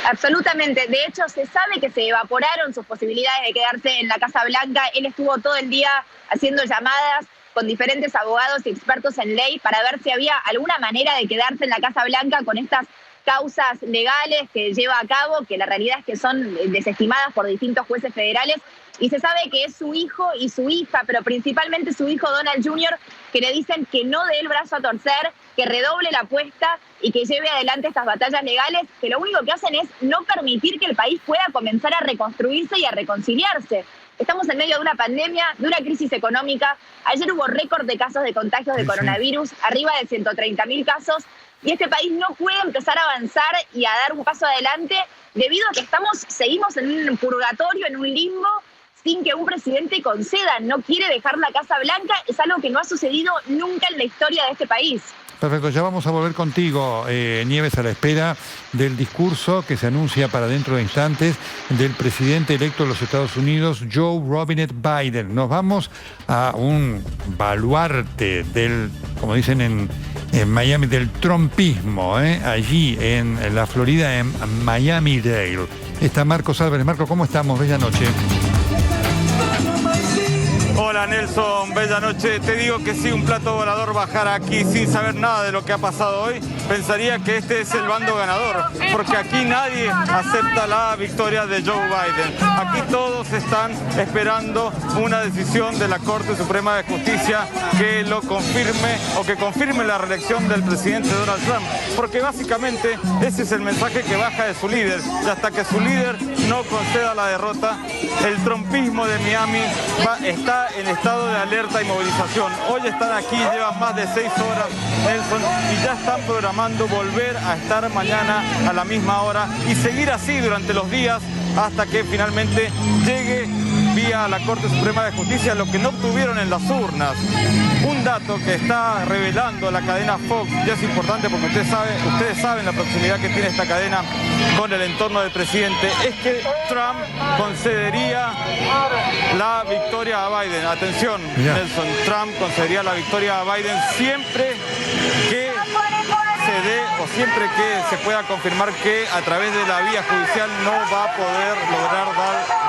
Absolutamente. De hecho, se sabe que se evaporaron sus posibilidades de quedarse en la Casa Blanca. Él estuvo todo el día haciendo llamadas con diferentes abogados y expertos en ley para ver si había alguna manera de quedarse en la Casa Blanca con estas causas legales que lleva a cabo, que la realidad es que son desestimadas por distintos jueces federales. Y se sabe que es su hijo y su hija, pero principalmente su hijo Donald Jr., que le dicen que no dé el brazo a torcer, que redoble la apuesta y que lleve adelante estas batallas legales, que lo único que hacen es no permitir que el país pueda comenzar a reconstruirse y a reconciliarse. Estamos en medio de una pandemia, de una crisis económica. Ayer hubo récord de casos de contagios de coronavirus, arriba de 130.000 casos, y este país no puede empezar a avanzar y a dar un paso adelante debido a que seguimos en un purgatorio, en un limbo, sin que un presidente conceda, no quiere dejar la Casa Blanca, es algo que no ha sucedido nunca en la historia de este país. Perfecto, ya vamos a volver contigo, Nieves, a la espera del discurso que se anuncia para dentro de instantes del presidente electo de los Estados Unidos, Joe Robinette Biden. Nos vamos a un baluarte del, como dicen en Miami, del trumpismo, allí en la Florida, en Miami-Dade. Está Marcos Álvarez. Marco, ¿cómo estamos? Bella noche. Hola Nelson, bella noche. Te digo que si un plato volador bajara aquí sin saber nada de lo que ha pasado hoy, pensaría que este es el bando ganador, porque aquí nadie acepta la victoria de Joe Biden. Aquí todos están esperando una decisión de la Corte Suprema de Justicia que lo confirme o que confirme la reelección del presidente Donald Trump, porque básicamente ese es el mensaje que baja de su líder, y hasta que su líder no conceda la derrota, el trumpismo de Miami está en estado de alerta y movilización. Hoy están aquí, llevan más de 6 horas, Nelson, y ya están programando volver a estar mañana a la misma hora y seguir así durante los días hasta que finalmente llegue vía la Corte Suprema de Justicia lo que no obtuvieron en las urnas. Un dato que está revelando la cadena Fox, ya es importante porque ustedes saben la proximidad que tiene esta cadena con el entorno del presidente, es que Trump concedería la victoria a Biden. Atención, Nelson, Trump concedería la victoria a Biden siempre que se dé o siempre que se pueda confirmar que a través de la vía judicial no va a poder lograr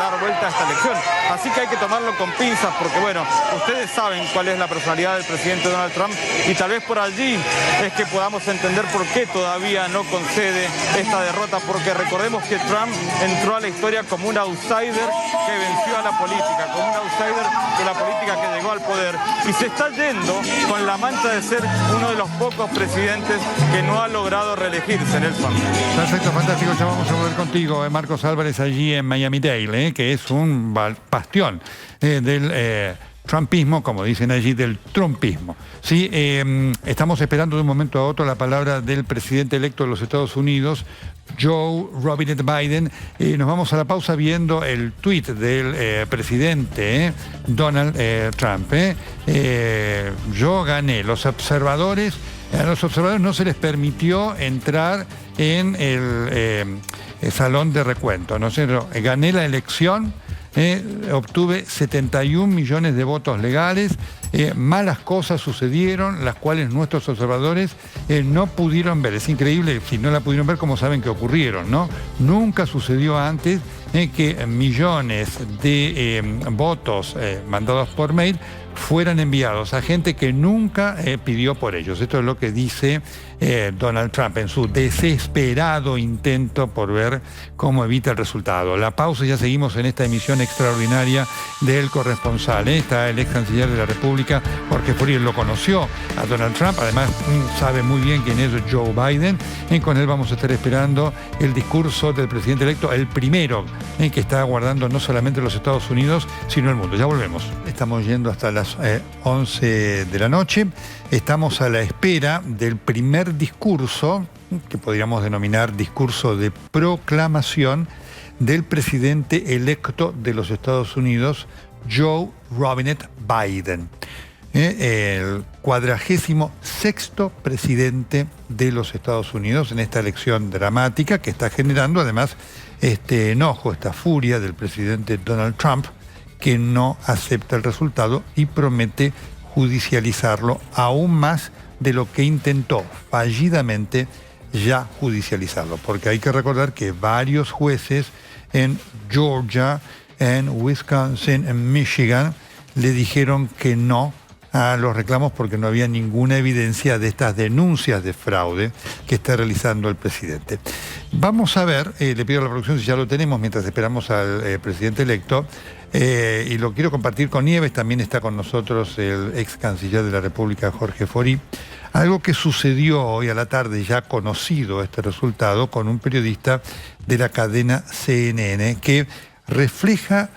dar vuelta a esta elección. Así que hay que tomarlo con pinzas porque, bueno, ustedes saben cuál es la personalidad del presidente Donald Trump y tal vez por allí es que podamos entender por qué todavía no concede esta derrota, porque recordemos que Trump entró a la historia como un outsider que venció a la política, como un outsider de la política que llegó al poder y se está yendo con la mancha de ser uno de los pocos presidentes que no ha logrado reelegirse, Nelson. Perfecto, fantástico. Ya vamos a volver contigo, Marcos Álvarez, allí en Miami-Dade, que es un bastión del trumpismo, como dicen allí, del trumpismo. Sí, estamos esperando de un momento a otro la palabra del presidente electo de los Estados Unidos, Joe Robinette Biden. Nos vamos a la pausa viendo el tuit del presidente Donald Trump. Yo gané. A los observadores no se les permitió entrar en el salón de recuento. Gané la elección, obtuve 71 millones de votos legales, malas cosas sucedieron, las cuales nuestros observadores no pudieron ver. Es increíble, si no la pudieron ver, cómo saben que ocurrieron, ¿no? Nunca sucedió antes que millones de votos mandados por mail fueran enviados a gente que nunca pidió por ellos. Esto es lo que dice Donald Trump en su desesperado intento por ver cómo evita el resultado. La pausa, ya seguimos en esta emisión extraordinaria del Corresponsal. Está el ex canciller de la República, Jorge Fori, lo conoció a Donald Trump, además sabe muy bien quién es Joe Biden. Con él vamos a estar esperando el discurso del presidente electo, el primero que está aguardando no solamente los Estados Unidos, sino el mundo. Ya volvemos. Estamos yendo hasta las 11 de la noche. Estamos a la espera del primer discurso, que podríamos denominar discurso de proclamación, del presidente electo de los Estados Unidos, Joe Robinette Biden, el 46º presidente de los Estados Unidos en esta elección dramática que está generando además este enojo, esta furia del presidente Donald Trump, que no acepta el resultado y promete judicializarlo aún más de lo que intentó fallidamente ya judicializarlo, porque hay que recordar que varios jueces en Georgia, en Wisconsin, en Michigan, le dijeron que no a los reclamos porque no había ninguna evidencia de estas denuncias de fraude que está realizando el presidente. Vamos a ver, le pido a la producción si ya lo tenemos mientras esperamos al presidente electo, y lo quiero compartir con Nieves. También está con nosotros el ex canciller de la República, Jorge Fori. Algo que sucedió hoy a la tarde, ya conocido este resultado, con un periodista de la cadena CNN, que refleja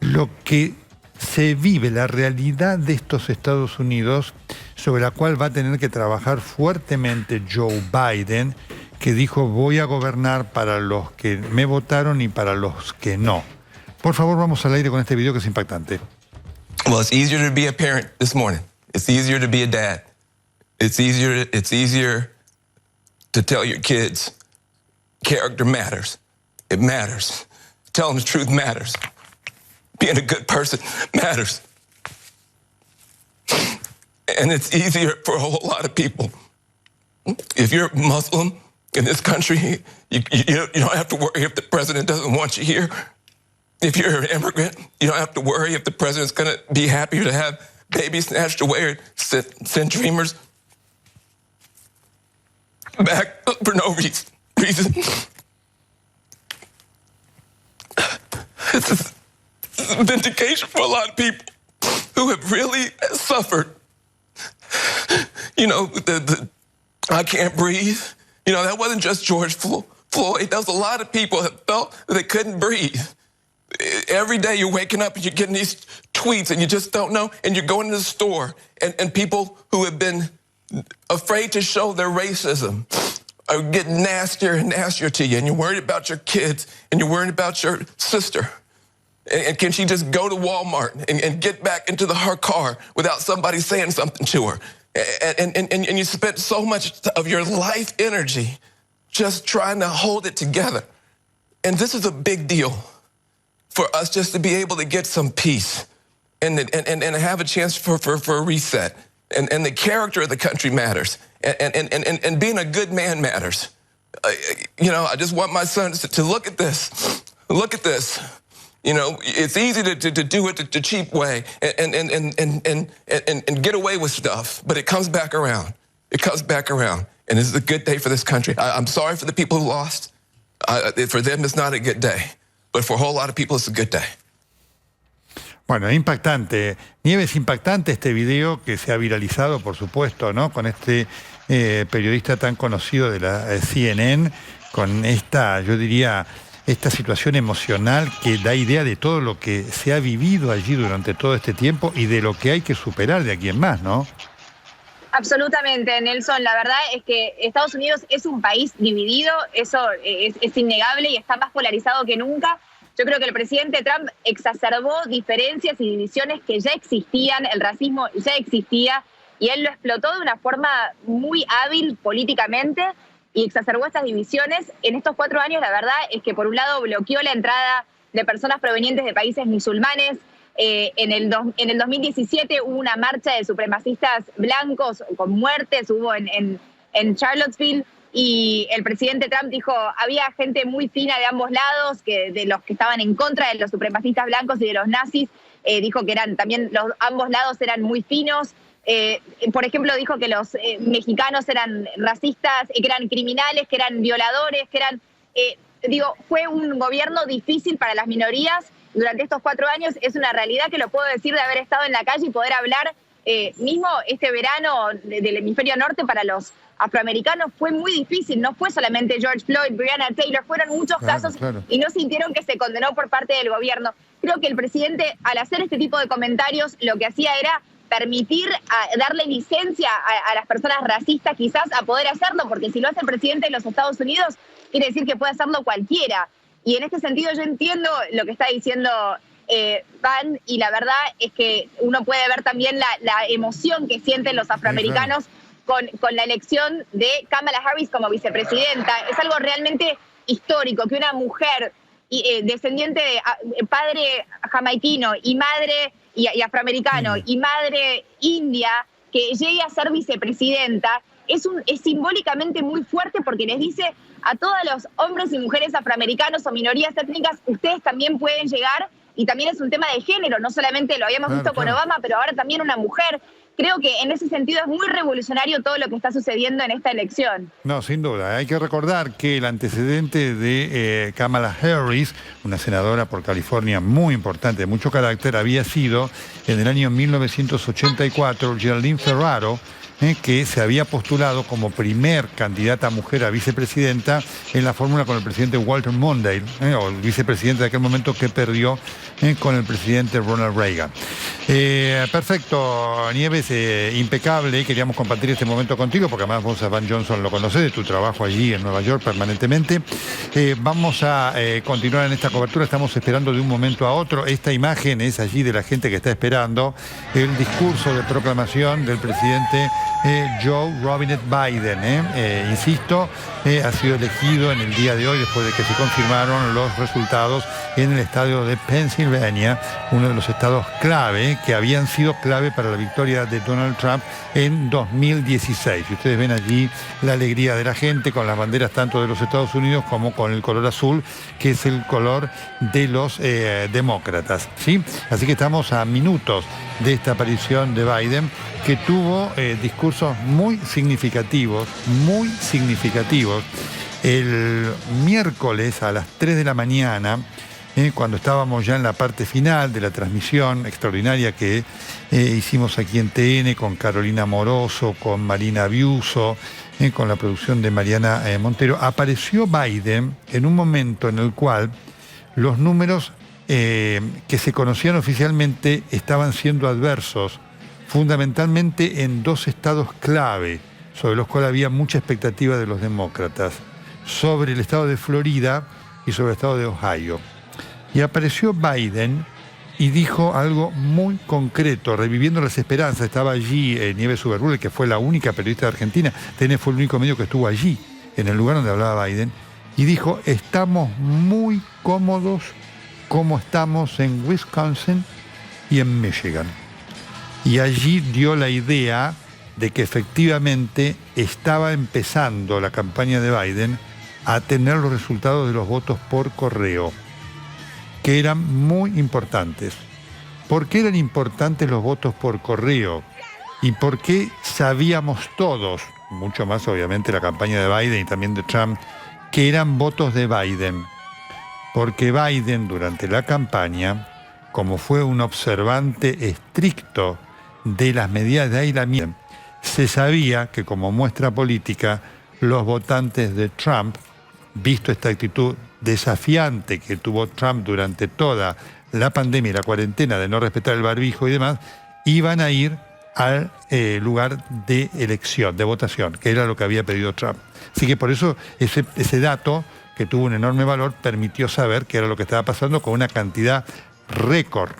lo que se vive, la realidad de estos Estados Unidos, sobre la cual va a tener que trabajar fuertemente Joe Biden, que dijo: voy a gobernar para los que me votaron y para los que no. Por favor, vamos al aire con este video que es impactante. Well, it's easier to be a parent this morning. It's easier to be a dad. It's easier to tell your kids character matters. It matters. Telling the truth matters. Being a good person matters. And it's easier for a whole lot of people. If you're Muslim in this country, you don't have to worry if the president doesn't want you here. If you're an immigrant, you don't have to worry if the president's going to be happier to have babies snatched away or send dreamers back for no reason. This is vindication for a lot of people who have really suffered. You know, the I can't breathe. You know, that wasn't just George Floyd. That was a lot of people that felt that they couldn't breathe. Every day you're waking up and you're getting these tweets and you just don't know, and you're going to the store and people who have been afraid to show their racism are getting nastier and nastier to you, and you're worried about your kids and you're worried about your sister. And can she just go to Walmart and get back into her car without somebody saying something to her? And you spent so much of your life energy just trying to hold it together. And this is a big deal for us just to be able to get some peace and have a chance for a reset. And the character of the country matters. And being a good man matters. You know, I just want my sons to look at this. Look at this. You know, it's easy to do it the cheap way and get away with stuff, but it comes back around. It comes back around. And this is a good day for this country. I'm sorry for the people who lost. For them, it's not a good day. But for a whole lot of people, it's a good day. Bueno, impactante. Nieves, impactante este video que se ha viralizado, por supuesto, ¿no? Con este periodista tan conocido de la CNN, con esta, yo diría, esta situación emocional que da idea de todo lo que se ha vivido allí durante todo este tiempo y de lo que hay que superar de aquí en más, ¿no? Absolutamente, Nelson. La verdad es que Estados Unidos es un país dividido, eso es innegable y está más polarizado que nunca. Yo creo que el presidente Trump exacerbó diferencias y divisiones que ya existían, el racismo ya existía, y él lo explotó de una forma muy hábil políticamente y exacerbó estas divisiones. En estos 4 años, la verdad es que por un lado bloqueó la entrada de personas provenientes de países musulmanes. En el 2017 hubo una marcha de supremacistas blancos con muertes, hubo en Charlottesville y el presidente Trump dijo, había gente muy fina de ambos lados, que de los que estaban en contra de los supremacistas blancos y de los nazis, dijo que eran también ambos lados eran muy finos. Por ejemplo, dijo que los mexicanos eran racistas, que eran criminales, que eran violadores, que eran... fue un gobierno difícil para las minorías durante estos 4 años. Es una realidad que lo puedo decir de haber estado en la calle y poder hablar. Mismo este verano del hemisferio norte para los afroamericanos fue muy difícil. No fue solamente George Floyd, Breonna Taylor, fueron muchos casos y no sintieron que se condenó por parte del gobierno. Creo que el presidente, al hacer este tipo de comentarios, lo que hacía era permitir, darle licencia a las personas racistas quizás a poder hacerlo, porque si lo hace el presidente de los Estados Unidos, quiere decir que puede hacerlo cualquiera. Y en este sentido yo entiendo lo que está diciendo Van, y la verdad es que uno puede ver también la emoción que sienten los afroamericanos con la elección de Kamala Harris como vicepresidenta. Es algo realmente histórico que una mujer descendiente de padre jamaiquino y madre y afroamericano y madre india que llegue a ser vicepresidenta es simbólicamente muy fuerte, porque les dice a todos los hombres y mujeres afroamericanos o minorías étnicas, ustedes también pueden llegar, y también es un tema de género, no solamente lo habíamos visto con Obama, pero ahora también una mujer. Creo que en ese sentido es muy revolucionario todo lo que está sucediendo en esta elección. No, sin duda. Hay que recordar que el antecedente de Kamala Harris, una senadora por California muy importante, de mucho carácter, había sido en el año 1984 Geraldine Ferraro, que se había postulado como primer candidata mujer a vicepresidenta en la fórmula con el presidente Walter Mondale, o el vicepresidente de aquel momento que perdió con el presidente Ronald Reagan. Perfecto, Nieves, impecable. Queríamos compartir este momento contigo, porque además vos a Van Johnson lo conocés de tu trabajo allí en Nueva York permanentemente. Vamos a continuar en esta cobertura. Estamos esperando de un momento a otro. Esta imagen es allí de la gente que está esperando el discurso de proclamación del presidente Joe Robinette Biden. Insisto, ha sido elegido en el día de hoy después de que se confirmaron los resultados en el estadio de Pennsylvania, uno de los estados clave que habían sido clave para la victoria de Donald Trump en 2016. Y ustedes ven allí la alegría de la gente con las banderas tanto de los Estados Unidos como con el color azul, que es el color de los demócratas, ¿sí? Así que estamos a minutos de esta aparición de Biden, que tuvo discursos muy significativos, El miércoles a las 3 de la mañana, cuando estábamos ya en la parte final de la transmisión extraordinaria que hicimos aquí en TN con Carolina Moroso, con Marina Biuso, con la producción de Mariana Montero, apareció Biden en un momento en el cual los números que se conocían oficialmente estaban siendo adversos, fundamentalmente en 2 estados clave, sobre los cuales había mucha expectativa de los demócratas, sobre el estado de Florida y sobre el estado de Ohio. Y apareció Biden y dijo algo muy concreto, reviviendo las esperanzas. Estaba allí Nieves Uberrule, que fue la única periodista de Argentina. TN fue el único medio que estuvo allí, en el lugar donde hablaba Biden, y dijo, estamos muy cómodos como estamos en Wisconsin y en Michigan. Y allí dio la idea de que efectivamente estaba empezando la campaña de Biden a tener los resultados de los votos por correo, que eran muy importantes. ¿Por qué eran importantes los votos por correo? ¿Y por qué sabíamos todos, mucho más obviamente la campaña de Biden y también de Trump, que eran votos de Biden? Porque Biden durante la campaña, como fue un observante estricto de las medidas de aislamiento, se sabía que como muestra política los votantes de Trump, visto esta actitud desafiante que tuvo Trump durante toda la pandemia y la cuarentena de no respetar el barbijo y demás, iban a ir al lugar de elección, de votación, que era lo que había pedido Trump. Así que por eso ese dato, que tuvo un enorme valor, permitió saber qué era lo que estaba pasando con una cantidad récord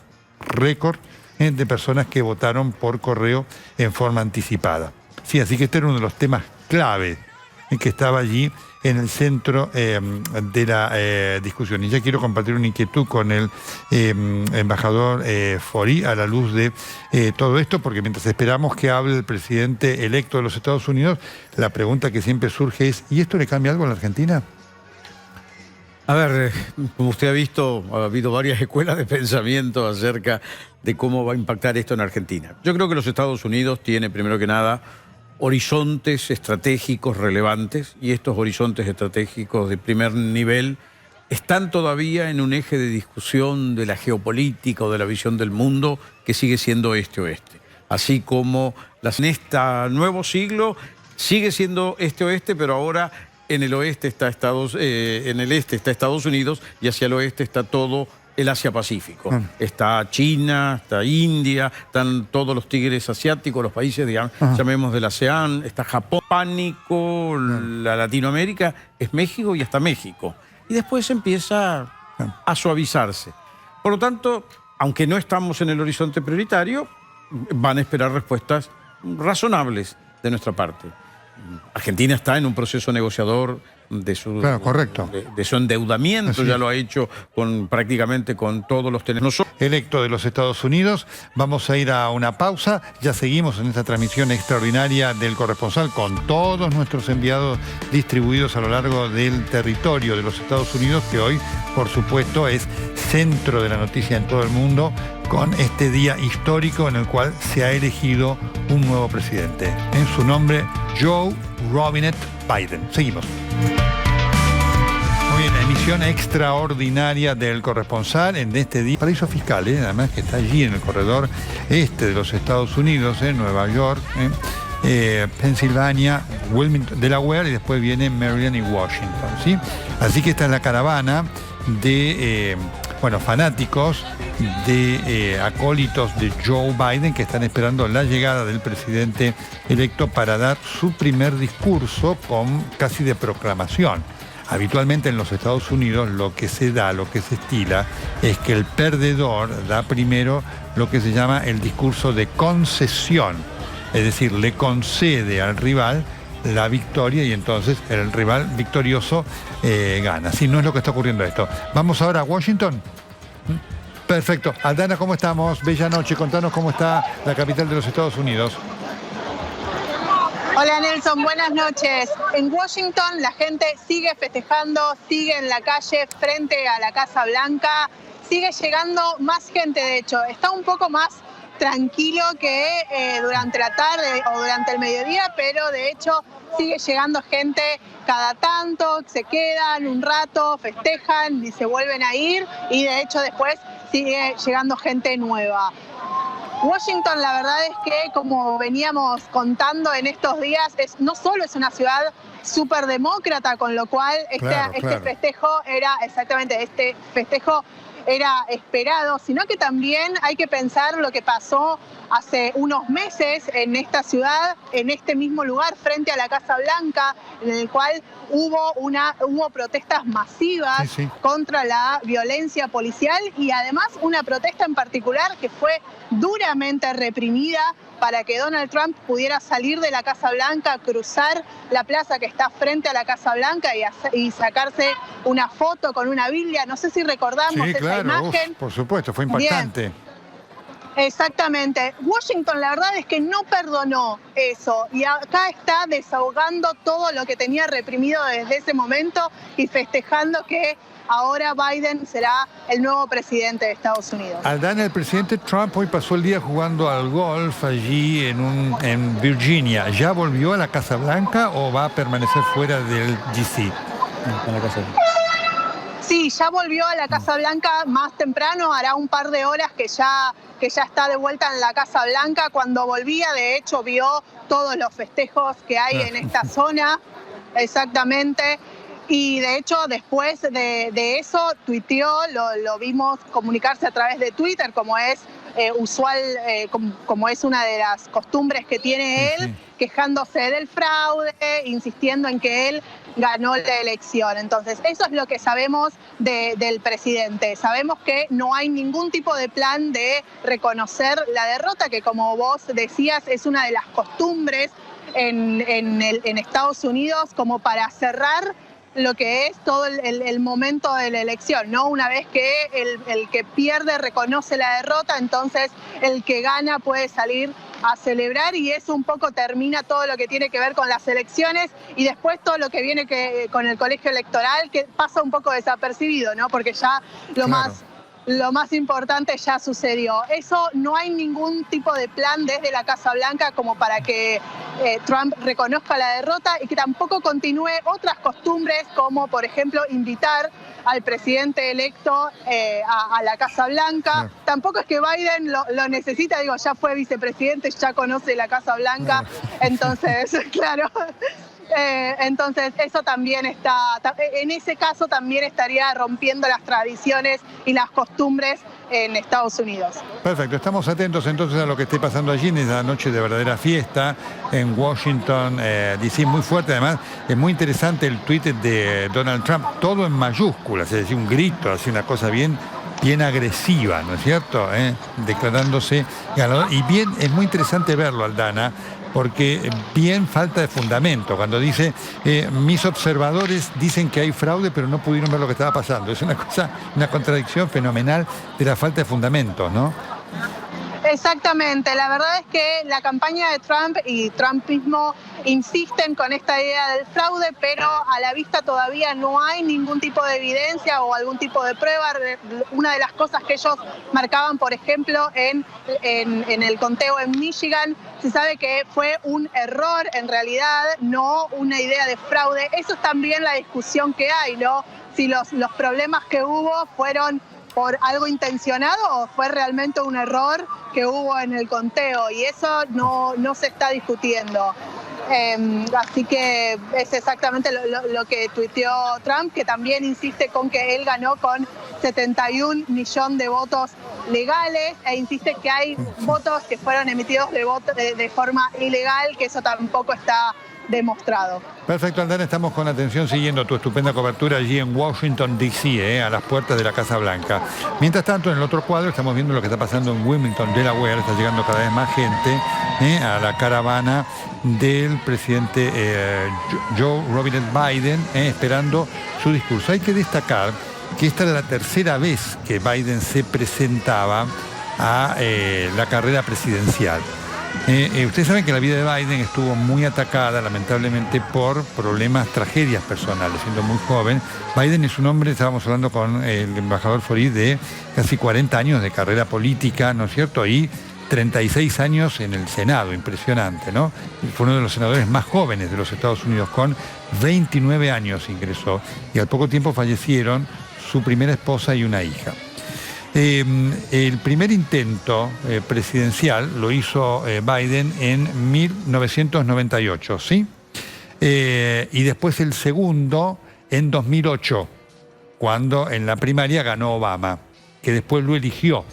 de personas que votaron por correo en forma anticipada. Sí, así que este era uno de los temas clave que estaba allí en el centro de la discusión. Y ya quiero compartir una inquietud con el embajador Faury a la luz de todo esto, porque mientras esperamos que hable el presidente electo de los Estados Unidos, la pregunta que siempre surge es, ¿y esto le cambia algo a la Argentina? A ver, como usted ha visto, ha habido varias escuelas de pensamiento acerca de cómo va a impactar esto en Argentina. Yo creo que los Estados Unidos tiene, primero que nada, horizontes estratégicos relevantes, y estos horizontes estratégicos de primer nivel están todavía en un eje de discusión de la geopolítica o de la visión del mundo que sigue siendo este-oeste. Así como en este nuevo siglo sigue siendo este-oeste, pero ahora en el oeste está en el este está Estados Unidos y hacia el oeste está todo el Asia-Pacífico. Está China, está India, están todos los tigres asiáticos, los países, digamos, llamemos del ASEAN, está Japón, Pánico, la Latinoamérica, es México y hasta México. Y después empieza a suavizarse. Por lo tanto, aunque no estamos en el horizonte prioritario, van a esperar respuestas razonables de nuestra parte. Argentina está en un proceso negociador de su, correcto. de su endeudamiento, Así ya es. lo ha hecho prácticamente con todos los teléfonos. Electo de los Estados Unidos. Vamos a ir a una pausa. Ya seguimos en esta transmisión extraordinaria del corresponsal con todos nuestros enviados distribuidos a lo largo del territorio de los Estados Unidos, que hoy, por supuesto, es centro de la noticia en todo el mundo, con este día histórico en el cual se ha elegido un nuevo presidente. En su nombre, Joe Robinette Biden. Seguimos. Muy bien, emisión extraordinaria del corresponsal en este día. Paraíso fiscal, además que está allí en el corredor este de los Estados Unidos, Nueva York, Pensilvania, Wilmington, Delaware, y después viene Maryland y Washington, ¿sí? Así que esta es la caravana de fanáticos, de acólitos de Joe Biden, que están esperando la llegada del presidente electo para dar su primer discurso casi de proclamación. Habitualmente en los Estados Unidos lo que se estila, es que el perdedor da primero lo que se llama el discurso de concesión, es decir, le concede al rival la victoria y entonces el rival victorioso gana. Si no es lo que está ocurriendo esto. Vamos ahora a Washington. Perfecto. Aldana, ¿cómo estamos? Bella noche. Contanos cómo está la capital de los Estados Unidos. Hola Nelson, buenas noches. En Washington la gente sigue festejando, sigue en la calle frente a la Casa Blanca, sigue llegando más gente, de hecho. Está un poco más tranquilo que durante la tarde o durante el mediodía, pero de hecho sigue llegando gente cada tanto, se quedan un rato, festejan y se vuelven a ir, y de hecho después sigue llegando gente nueva. Washington, la verdad es que, como veníamos contando en estos días, no solo es una ciudad súper demócrata, con lo cual este festejo era esperado, sino que también hay que pensar lo que pasó hace unos meses en esta ciudad, en este mismo lugar, frente a la Casa Blanca, en el cual hubo protestas masivas contra la violencia policial, y además una protesta en particular que fue duramente reprimida para que Donald Trump pudiera salir de la Casa Blanca, cruzar la plaza que está frente a la Casa Blanca y sacarse una foto con una Biblia. No sé si recordamos esa imagen. Por supuesto, fue impactante. Bien. Exactamente. Washington, la verdad es que no perdonó eso, y acá está desahogando todo lo que tenía reprimido desde ese momento y festejando que ahora Biden será el nuevo presidente de Estados Unidos. Aldana, el presidente Trump hoy pasó el día jugando al golf allí en Virginia. ¿Ya volvió a la Casa Blanca o va a permanecer fuera del DC? En la Casa Blanca. Sí, ya volvió a la Casa Blanca más temprano, hará un par de horas que ya está de vuelta en la Casa Blanca. Cuando volvía, de hecho, vio todos los festejos que hay en esta zona, exactamente. Y de hecho, después de eso, tuiteó, lo vimos comunicarse a través de Twitter, como es usual, como es una de las costumbres que tiene él, quejándose del fraude, insistiendo en que él ganó la elección. Entonces, eso es lo que sabemos del presidente. Sabemos que no hay ningún tipo de plan de reconocer la derrota, que, como vos decías, es una de las costumbres en Estados Unidos como para cerrar lo que es todo el momento de la elección, ¿no? Una vez que el que pierde reconoce la derrota, entonces el que gana puede salir a celebrar, y eso un poco termina todo lo que tiene que ver con las elecciones, y después todo lo que viene con el colegio electoral, que pasa un poco desapercibido, ¿no? Porque ya lo más importante ya sucedió. Eso no hay ningún tipo de plan desde la Casa Blanca como para que Trump reconozca la derrota y que tampoco continúe otras costumbres como, por ejemplo, invitar al presidente electo a la Casa Blanca. Tampoco es que Biden lo necesita, digo, ya fue vicepresidente, ya conoce la Casa Blanca, entonces, claro. Entonces eso también en ese caso también estaría rompiendo las tradiciones y las costumbres en Estados Unidos. Perfecto, estamos atentos entonces a lo que esté pasando allí en esa noche de verdadera fiesta en Washington, D.C., muy fuerte. Además, es muy interesante el tuit de Donald Trump, todo en mayúsculas, es decir, un grito, así una cosa bien agresiva, ¿no es cierto? Declarándose ganador. Y bien, es muy interesante verlo, Aldana, porque bien falta de fundamento. Cuando dice, mis observadores dicen que hay fraude, pero no pudieron ver lo que estaba pasando. Es una contradicción fenomenal de la falta de fundamentos, ¿no? Exactamente, la verdad es que la campaña de Trump y Trump mismo insisten con esta idea del fraude, pero a la vista todavía no hay ningún tipo de evidencia o algún tipo de prueba. Una de las cosas que ellos marcaban, por ejemplo, en el conteo en Michigan, se sabe que fue un error en realidad, no una idea de fraude. Eso es también la discusión que hay, ¿no? Si los problemas que hubo fueron por algo intencionado o fue realmente un error que hubo en el conteo, y eso no se está discutiendo. Así que es exactamente lo que tuiteó Trump, que también insiste con que él ganó con 71 millones de votos legales, e insiste que hay votos que fueron emitidos de forma ilegal, que eso tampoco está demostrado. Perfecto, Aldana, estamos con atención siguiendo tu estupenda cobertura allí en Washington, D.C., a las puertas de la Casa Blanca. Mientras tanto, en el otro cuadro estamos viendo lo que está pasando en Wilmington, Delaware. Está llegando cada vez más gente a la caravana del presidente Joe Robinette Biden, esperando su discurso. Hay que destacar que esta era la tercera vez que Biden se presentaba a la carrera presidencial. Ustedes saben que la vida de Biden estuvo muy atacada, lamentablemente, por problemas, tragedias personales. Siendo muy joven, Biden es un hombre, estábamos hablando con el embajador Farid, de casi 40 años de carrera política, ¿no es cierto? Y 36 años en el Senado, impresionante, ¿no? Fue uno de los senadores más jóvenes de los Estados Unidos, con 29 años ingresó, y al poco tiempo fallecieron su primera esposa y una hija. El primer intento presidencial lo hizo Biden en 1998, ¿sí? Y después el segundo en 2008, cuando en la primaria ganó Obama, que después lo eligió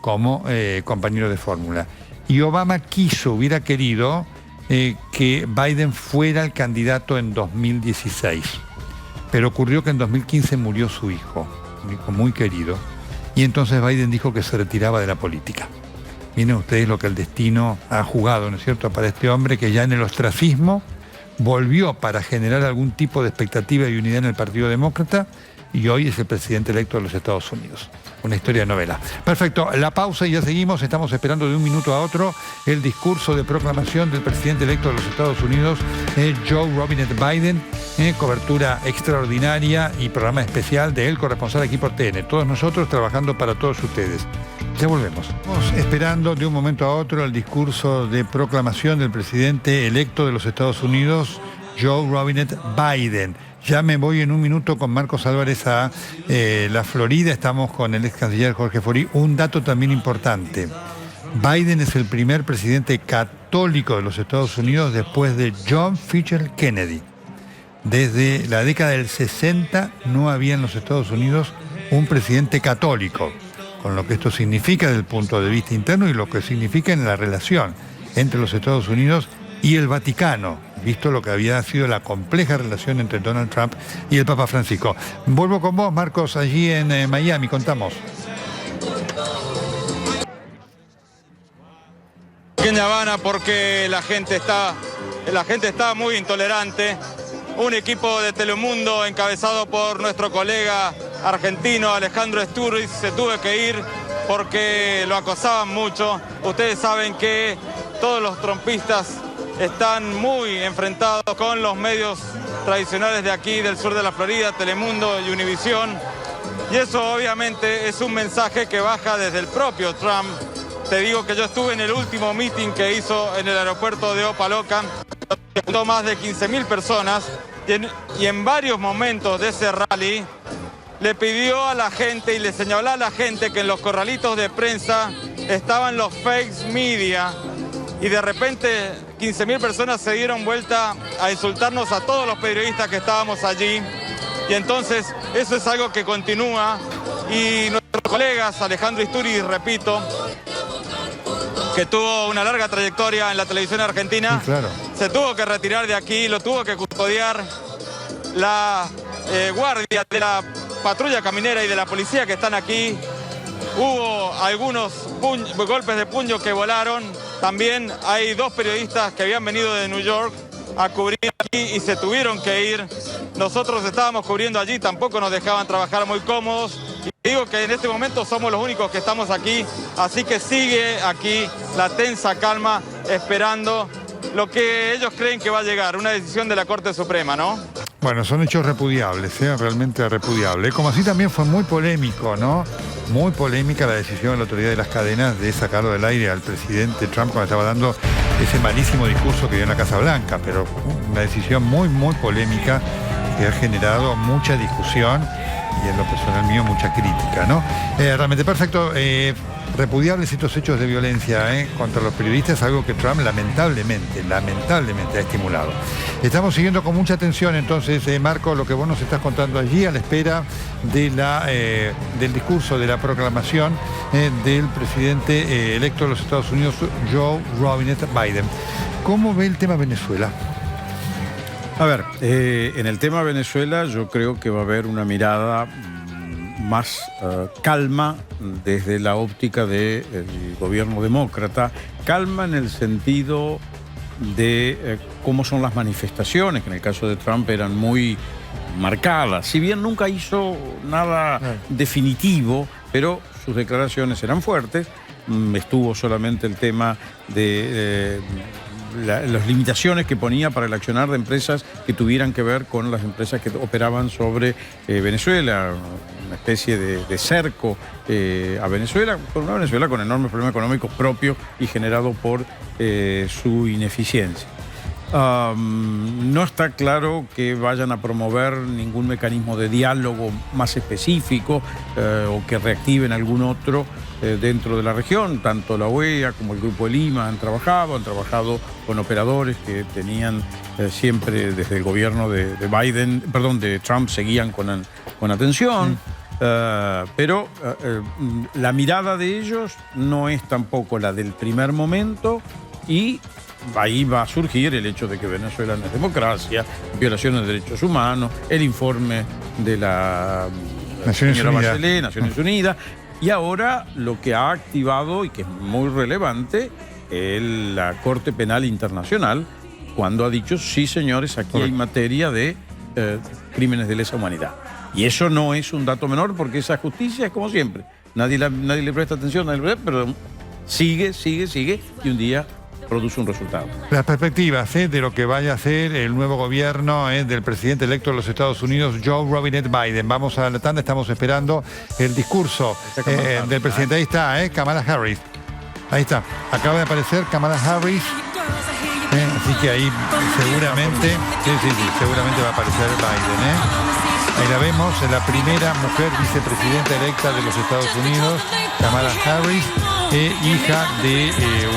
como compañero de fórmula. Y Obama hubiera querido que Biden fuera el candidato en 2016. Pero ocurrió que en 2015 murió su hijo, un hijo muy querido. Y entonces Biden dijo que se retiraba de la política. Miren ustedes lo que el destino ha jugado, ¿no es cierto?, para este hombre que ya en el ostracismo volvió para generar algún tipo de expectativa y unidad en el Partido Demócrata, y hoy es el presidente electo de los Estados Unidos. Una historia de novela. Perfecto, la pausa y ya seguimos. Estamos esperando de un minuto a otro el discurso de proclamación del presidente electo de los Estados Unidos, Joe Robinette Biden. Cobertura extraordinaria y programa especial de El Corresponsal aquí por TN. Todos nosotros trabajando para todos ustedes. Ya volvemos. Estamos esperando de un momento a otro el discurso de proclamación del presidente electo de los Estados Unidos, Joe Robinette Biden. Ya me voy en un minuto con Marcos Álvarez a la Florida. Estamos con el ex canciller Jorge Farid. Un dato también importante. Biden es el primer presidente católico de los Estados Unidos después de John Fitzgerald Kennedy. Desde la década del 60 no había en los Estados Unidos un presidente católico, con lo que esto significa desde el punto de vista interno y lo que significa en la relación entre los Estados Unidos y el Vaticano, visto lo que había sido la compleja relación entre Donald Trump y el Papa Francisco. Vuelvo con vos, Marcos, allí en Miami, contamos. En La Habana, porque la gente está la gente está muy intolerante. Un equipo de Telemundo encabezado por nuestro colega argentino Alejandro Sturris se tuvo que ir porque lo acosaban mucho. Ustedes saben que todos los trumpistas están muy enfrentados con los medios tradicionales de aquí, del sur de la Florida, Telemundo y Univisión. Y eso obviamente es un mensaje que baja desde el propio Trump. Te digo que yo estuve en el último meeting que hizo en el aeropuerto de Opa-locka, juntó más de 15.000 personas, y en varios momentos de ese rally le pidió a la gente y le señaló a la gente que en los corralitos de prensa estaban los fakes media, y de repente 15.000 personas se dieron vuelta a insultarnos a todos los periodistas que estábamos allí. Y entonces eso es algo que continúa, y nuestros colegas, Alejandro Sturris, repito, que tuvo una larga trayectoria en la televisión argentina, Sí, claro. se tuvo que retirar de aquí, lo tuvo que custodiar la guardia de la patrulla caminera y de la policía que están aquí. Hubo algunos golpes de puño que volaron. También hay 2 periodistas que habían venido de New York a cubrir aquí y se tuvieron que ir. Nosotros estábamos cubriendo allí, tampoco nos dejaban trabajar muy cómodos. Y digo que en este momento somos los únicos que estamos aquí, así que sigue aquí la tensa calma, esperando lo que ellos creen que va a llegar, una decisión de la Corte Suprema, ¿no? Bueno, son hechos repudiables, realmente repudiables. Como así también fue muy polémico, ¿no? Muy polémica la decisión de la autoridad de las cadenas de sacarlo del aire al presidente Trump cuando estaba dando ese malísimo discurso que dio en la Casa Blanca, pero una decisión muy, muy polémica que ha generado mucha discusión y en lo personal mío mucha crítica, ¿no? Realmente perfecto. Repudiables estos hechos de violencia contra los periodistas, algo que Trump lamentablemente ha estimulado. Estamos siguiendo con mucha atención entonces, Marco, lo que vos nos estás contando allí a la espera de del discurso, de la proclamación del presidente electo de los Estados Unidos, Joe Robinette Biden. ¿Cómo ve el tema Venezuela? A ver, en el tema Venezuela yo creo que va a haber una mirada más calma desde la óptica del gobierno demócrata, calma en el sentido de cómo son las manifestaciones, que en el caso de Trump eran muy marcadas, si bien nunca hizo nada definitivo, pero sus declaraciones eran fuertes. Estuvo solamente el tema de las limitaciones que ponía para el accionar de empresas que tuvieran que ver con las empresas que operaban sobre Venezuela, una especie de cerco a Venezuela, una Venezuela con enormes problemas económicos propios y generados por su ineficiencia. No está claro que vayan a promover ningún mecanismo de diálogo más específico o que reactiven algún otro dentro de la región. Tanto la OEA como el Grupo de Lima han trabajado con operadores que tenían siempre desde el gobierno de Trump seguían con atención. Pero la mirada de ellos no es tampoco la del primer momento, y ahí va a surgir el hecho de que Venezuela no es democracia, violaciones de derechos humanos, el informe de la señora Bachelet, Naciones Unidas, y ahora lo que ha activado, y que es muy relevante, la Corte Penal Internacional, cuando ha dicho, sí señores, aquí hay materia de crímenes de lesa humanidad. Y eso no es un dato menor, porque esa justicia es como siempre. Nadie le presta atención, pero sigue, y un día produce un resultado. Las perspectivas de lo que vaya a ser el nuevo gobierno del presidente electo de los Estados Unidos, Joe Robinette Biden. Vamos a la tanda, estamos esperando el discurso del presidente. Ahí está, Kamala Harris. Ahí está, acaba de aparecer Kamala Harris. Así que ahí seguramente, seguramente va a aparecer Biden. Ahí la vemos, la primera mujer vicepresidenta electa de los Estados Unidos, Kamala Harris, hija de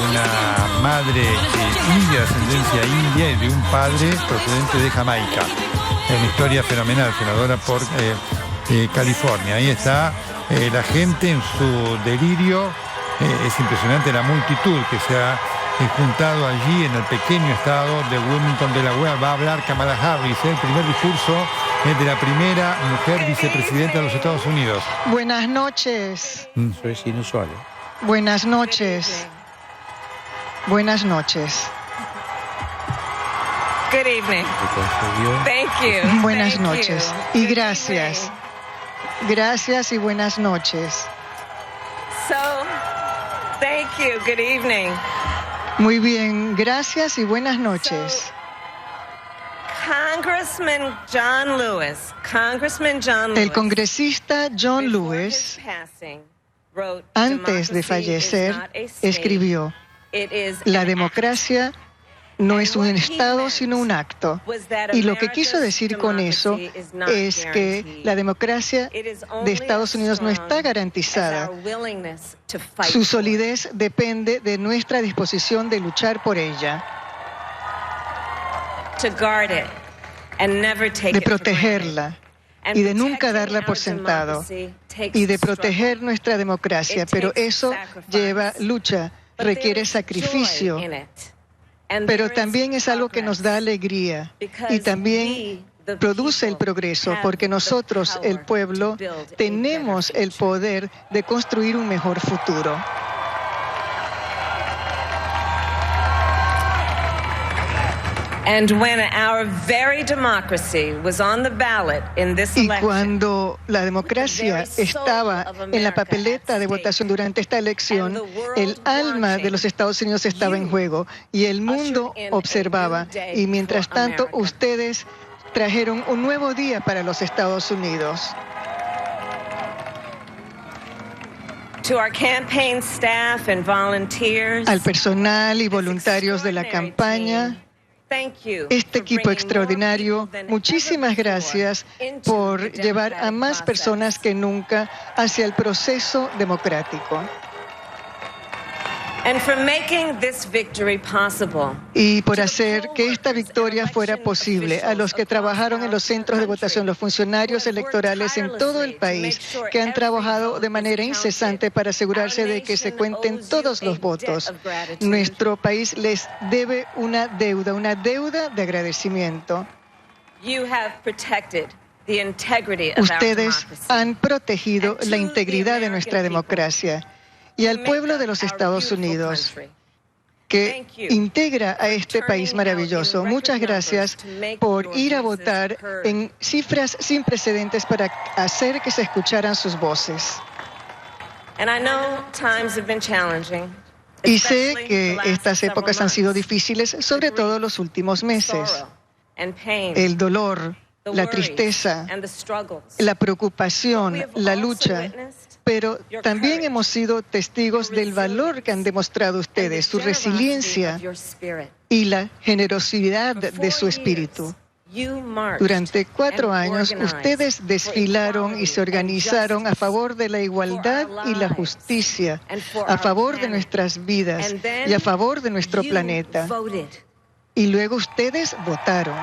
una madre india, de ascendencia india, y de un padre procedente de Jamaica. Una historia fenomenal, senadora por California. Ahí está la gente en su delirio. Es impresionante la multitud que se ha juntado allí en el pequeño estado de Wilmington, Delaware. Va a hablar Kamala Harris, el primer discurso de la primera mujer vicepresidenta de los Estados Unidos. Buenas noches. Eso es inusual. Buenas noches. Buenas noches. Good evening. Thank you. Buenas Thank noches you. y Good gracias. evening. Gracias y buenas noches. So, thank you. Good evening. Muy bien, gracias y buenas noches. Congressman John Lewis. El congresista John Lewis, antes de fallecer, escribió: la democracia no es un estado, sino un acto. Y lo que quiso decir con eso es que la democracia de Estados Unidos no está garantizada. Su solidez depende de nuestra disposición de luchar por ella, de protegerla y de nunca darla por sentado, y de proteger nuestra democracia. Pero eso lleva lucha, requiere sacrificio. Pero también es algo que nos da alegría y también produce el progreso, porque nosotros, el pueblo, tenemos el poder de construir un mejor futuro. Y cuando la democracia estaba en la papeleta de votación durante esta elección, el alma de los Estados Unidos estaba en juego y el mundo observaba. Y mientras tanto, ustedes trajeron un nuevo día para los Estados Unidos. Al personal y voluntarios de la campaña, este equipo extraordinario, muchísimas gracias por llevar a más personas que nunca hacia el proceso democrático. Y por hacer que esta victoria fuera posible, a los que trabajaron en los centros de votación, los funcionarios electorales en todo el país, que han trabajado de manera incesante para asegurarse de que se cuenten todos los votos. Nuestro país les debe una deuda de agradecimiento. Ustedes han protegido la integridad de nuestra democracia. Y al pueblo de los Estados Unidos, que integra a este país maravilloso, muchas gracias por ir a votar en cifras sin precedentes para hacer que se escucharan sus voces. Y sé que estas épocas han sido difíciles, sobre todo los últimos meses. El dolor, la tristeza, la preocupación, la lucha. Pero también hemos sido testigos del valor que han demostrado ustedes, su resiliencia y la generosidad de su espíritu. Durante 4 años, ustedes desfilaron y se organizaron a favor de la igualdad y la justicia, a favor de nuestras vidas y a favor de nuestro planeta. Y luego ustedes votaron.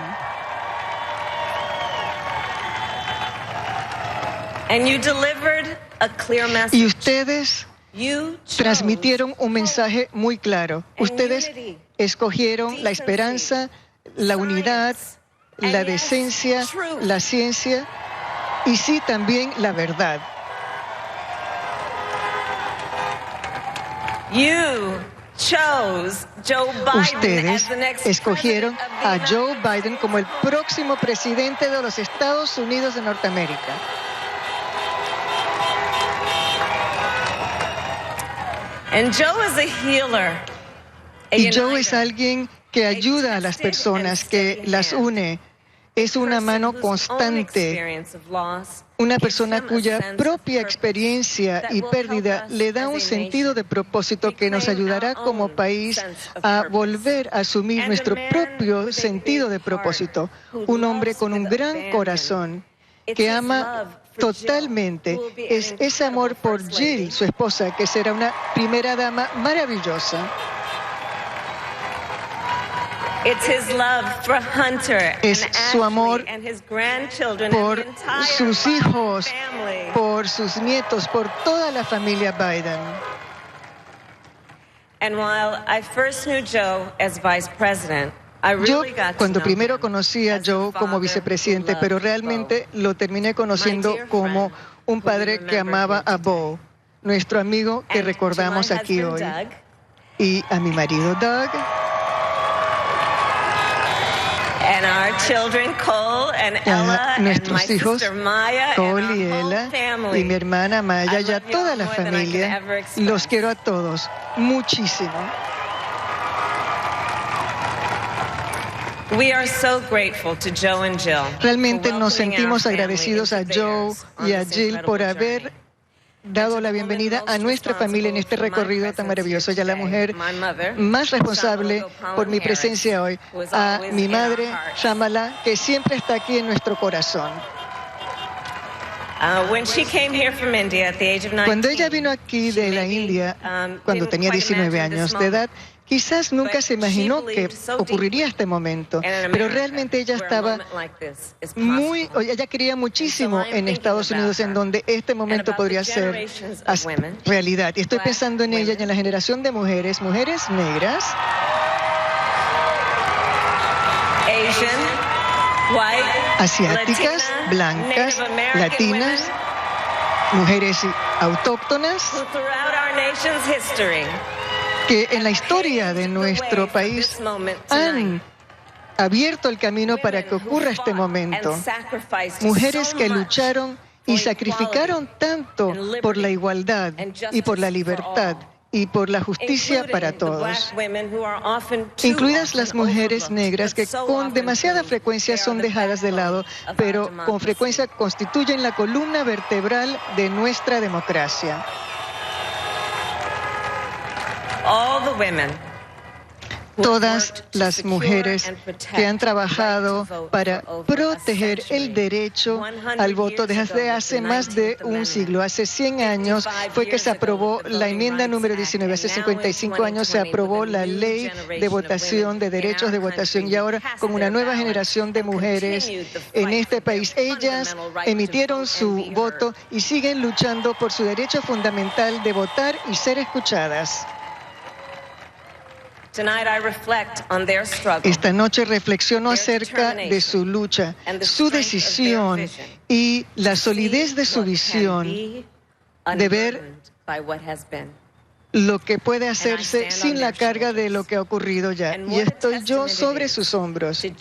Y ustedes transmitieron un mensaje muy claro. Ustedes escogieron la esperanza, la unidad, la decencia, la ciencia y sí también la verdad. Ustedes escogieron a Joe Biden como el próximo presidente de los Estados Unidos de Norteamérica. Y Joe es alguien que ayuda a las personas, que las une. Es una mano constante, una persona cuya propia experiencia y pérdida le da un sentido de propósito que nos ayudará como país a volver a asumir nuestro propio sentido de propósito. Un hombre con un gran corazón que ama totalmente. Es ese amor por Jill, su esposa, que será una primera dama maravillosa. Es su amor por sus hijos, por sus nietos, por toda la familia Biden. Yo, cuando primero conocí a Joe como vicepresidente, pero realmente lo terminé conociendo como un padre que amaba a Bo, nuestro amigo que recordamos aquí hoy, y a mi marido Doug, And our children, Cole and Ella, nuestros hijos, Maya, Cole y Ella, y mi hermana Maya, y a toda la familia. Los quiero a todos muchísimo. We are so grateful to Joe and Jill. Realmente nos sentimos agradecidos a Joe y a Jill por haber dado la bienvenida a nuestra familia en este recorrido tan maravilloso, y a la mujer más responsable por mi presencia hoy, a mi madre, Shamala, que siempre está aquí en nuestro corazón. Cuando ella vino aquí de la India, cuando tenía 19 años de edad, quizás nunca se imaginó que ocurriría este momento, pero realmente ella estaba ella quería muchísimo en Estados Unidos, en donde este momento podría ser realidad. Y estoy pensando en ella y en la generación de mujeres negras, asiáticas, blancas, latinas, mujeres autóctonas, que en la historia de nuestro país han abierto el camino para que ocurra este momento. Mujeres que lucharon y sacrificaron tanto por la igualdad y por la libertad y por la justicia para todos, incluidas las mujeres negras, que con demasiada frecuencia son dejadas de lado, pero con frecuencia constituyen la columna vertebral de nuestra democracia. Todas las mujeres que han trabajado para proteger el derecho al voto desde hace más de un siglo. Hace 100 años fue que se aprobó la enmienda número 19. Hace 55 años se aprobó la ley de votación, de derechos de votación. Y ahora, con una nueva generación de mujeres en este país, ellas emitieron su voto y siguen luchando por su derecho fundamental de votar y ser escuchadas. Esta noche reflexiono acerca de su lucha, su decisión y la solidez de su visión de ver lo que puede hacerse sin la carga de lo que ha ocurrido ya. Y estoy yo sobre sus hombros. Y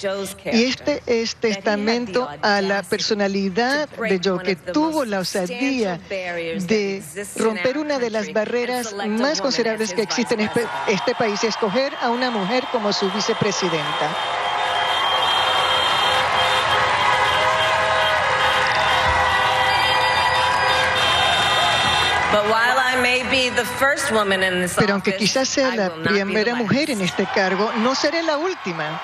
este es testamento a la personalidad de Joe, que tuvo la osadía de romper una de las barreras más considerables que existen en este país y escoger a una mujer como su vicepresidenta. Pero aunque quizás sea la primera mujer en este cargo, no seré la última.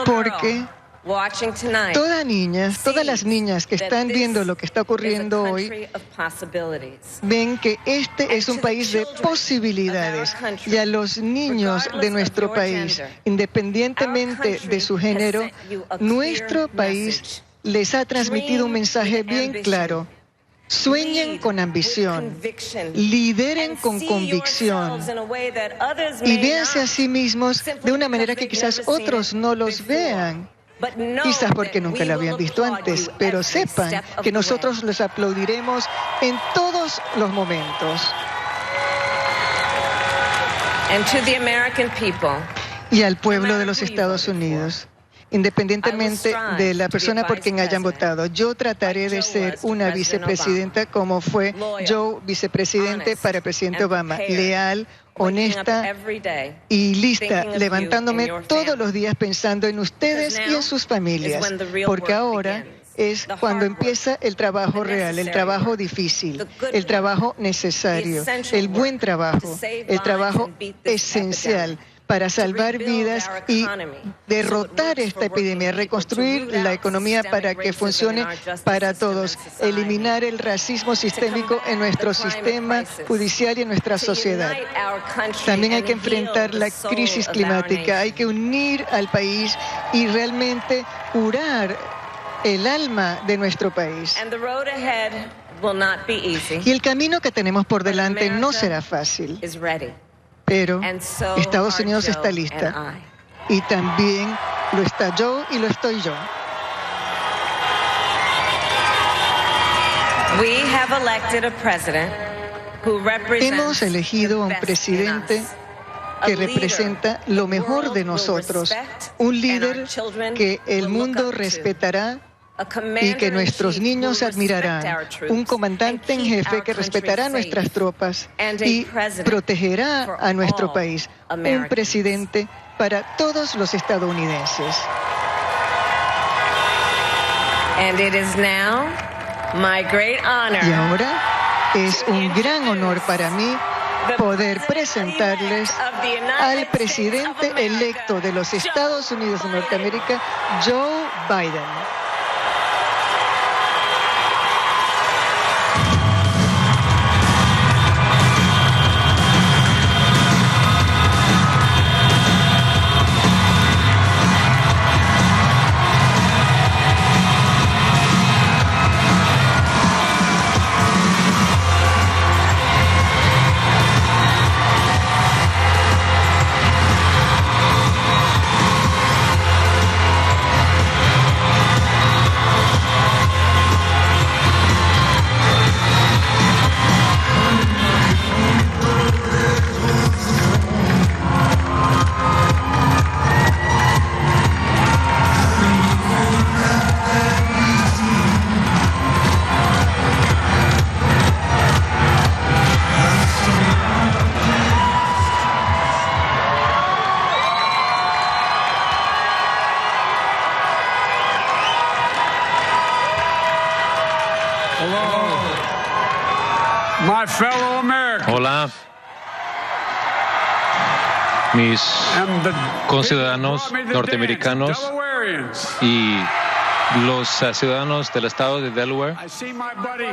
Porque todas las niñas que están viendo lo que está ocurriendo hoy, ven que este es un país de posibilidades. Y a los niños de nuestro país, independientemente de su género, nuestro país les ha transmitido un mensaje bien claro. Sueñen con ambición, lideren con convicción y véanse a sí mismos de una manera que quizás otros no los vean. Quizás porque nunca lo habían visto antes, pero sepan que nosotros los aplaudiremos en todos los momentos. Y al pueblo de los Estados Unidos, independientemente de la persona por quien hayan votado, yo trataré de ser una vicepresidenta como fue Joe, vicepresidente para el presidente Obama, leal, honesta y lista, levantándome todos los días pensando en ustedes y en sus familias, porque ahora es cuando empieza el trabajo real, el trabajo difícil, el trabajo necesario, el buen trabajo, el trabajo esencial para salvar vidas y derrotar esta epidemia, reconstruir la economía para que funcione para todos, eliminar el racismo sistémico en nuestro sistema judicial y en nuestra sociedad. También hay que enfrentar la crisis climática, hay que unir al país y realmente curar el alma de nuestro país. Y el camino que tenemos por delante no será fácil. Pero Estados Unidos está lista. Y también lo está Joe y lo estoy yo. Hemos elegido a un presidente que representa lo mejor de nosotros, un líder que el mundo respetará y que nuestros niños admirarán, un comandante en jefe que respetará nuestras tropas y protegerá a nuestro país, un presidente para todos los estadounidenses. Y ahora es un gran honor para mí poder presentarles al presidente electo de los Estados Unidos de Norteamérica, Joe Biden. Hola, mis conciudadanos norteamericanos y los ciudadanos del estado de Delaware,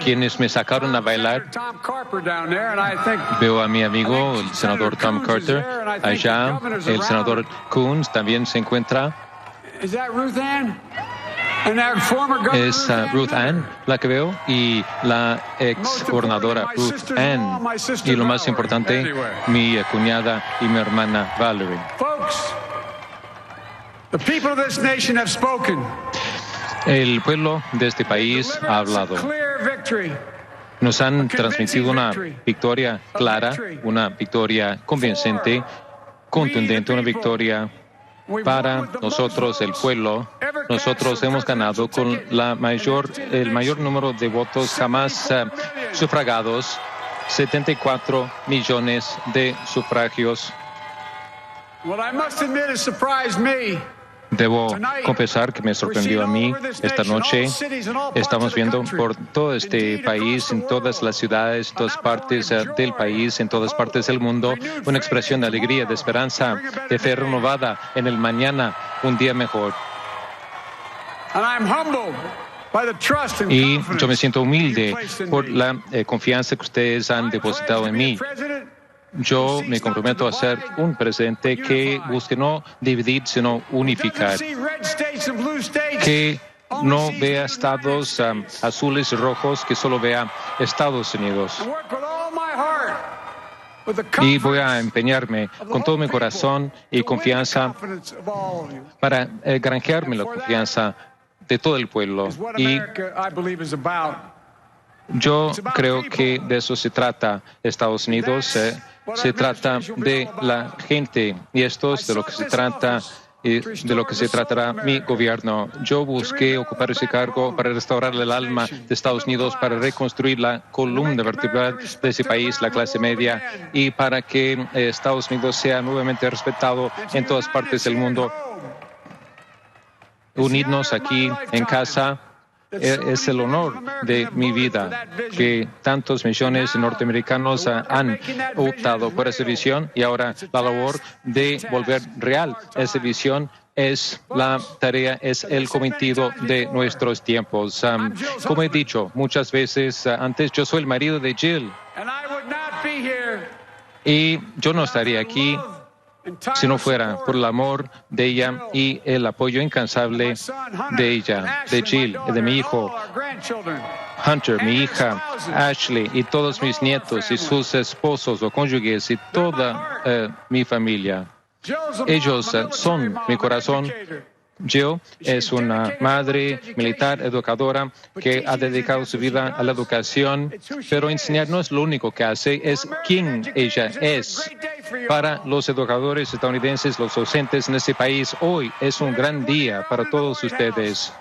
quienes me sacaron a bailar. Veo a mi amigo, el senador Tom Carter, allá. El senador Coons también se encuentra. Es Ruth Ann la que veo, y la ex gobernadora Ruth Ann, y lo más importante, mi cuñada y mi hermana Valerie. El pueblo de este país ha hablado. Nos han transmitido una victoria clara, una victoria convincente, contundente, una victoria para nosotros, el pueblo. Nosotros hemos ganado con el mayor número de votos jamás sufragados, 74 millones de sufragios. Debo confesar que me sorprendió a mí esta noche. Estamos viendo por todo este país, en todas las ciudades, en todas partes del país, en todas partes del mundo, una expresión de alegría, de esperanza, de fe renovada en el mañana, un día mejor. Y yo me siento humilde por la confianza que ustedes han depositado en mí. Yo me comprometo a ser un presidente que busque no dividir, sino unificar, que no vea estados azules y rojos, que solo vea Estados Unidos. Y voy a empeñarme con todo mi corazón y confianza para granjearme la confianza de todo el pueblo. Y yo creo que de eso se trata Estados Unidos. Se trata de la gente, y esto es de lo que se trata y de lo que se tratará mi gobierno. Yo busqué ocupar ese cargo para restaurar el alma de Estados Unidos, para reconstruir la columna vertebral de ese país, la clase media, y para que Estados Unidos sea nuevamente respetado en todas partes del mundo. Unirnos aquí en casa es el honor de mi vida, que tantos millones de norteamericanos han optado por esa visión, y ahora la labor de volver real esa visión es la tarea, es el cometido de nuestros tiempos. Como he dicho muchas veces antes, yo soy el marido de Jill, y yo no estaría aquí si no fuera por el amor de ella y el apoyo incansable de ella, de Jill, y de mi hijo Hunter, mi hija Ashley, y todos mis nietos y sus esposos o cónyuges y toda mi familia. Ellos son mi corazón Jill es una madre militar, educadora, que ha dedicado su vida a la educación, pero enseñar no es lo único que hace, es quién ella es. Para los educadores estadounidenses, los docentes en este país, hoy es un gran día para todos ustedes.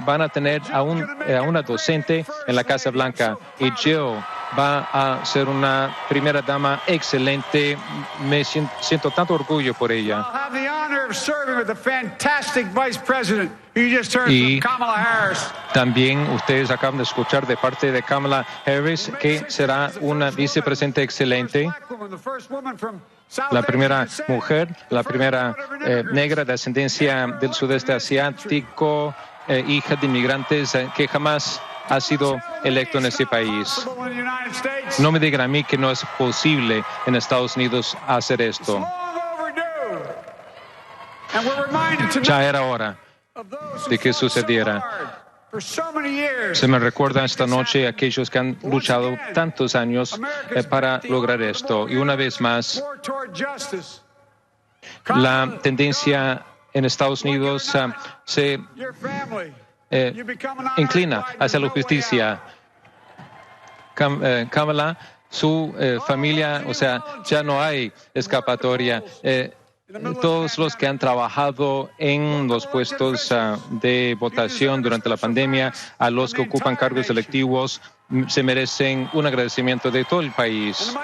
Van a tener a una docente en la Casa Blanca y Jill va a ser una primera dama excelente. Me siento tanto orgullo por ella. Y también ustedes acaban de escuchar de parte de Kamala Harris que será una vicepresidenta excelente. La primera mujer, la primera negra de ascendencia del sudeste asiático, hija de inmigrantes que jamás ha sido electo en este país. No me digan a mí que no es posible en Estados Unidos hacer esto. Ya era hora de que sucediera. Se me recuerda esta noche a aquellos que han luchado tantos años para lograr esto. Y una vez más, la tendencia en Estados Unidos se inclina hacia la justicia. Kamala, su familia, o sea, ya no hay escapatoria. Todos los que han trabajado en los puestos de votación durante la pandemia, a los que ocupan cargos electivos, se merecen un agradecimiento de todo el país.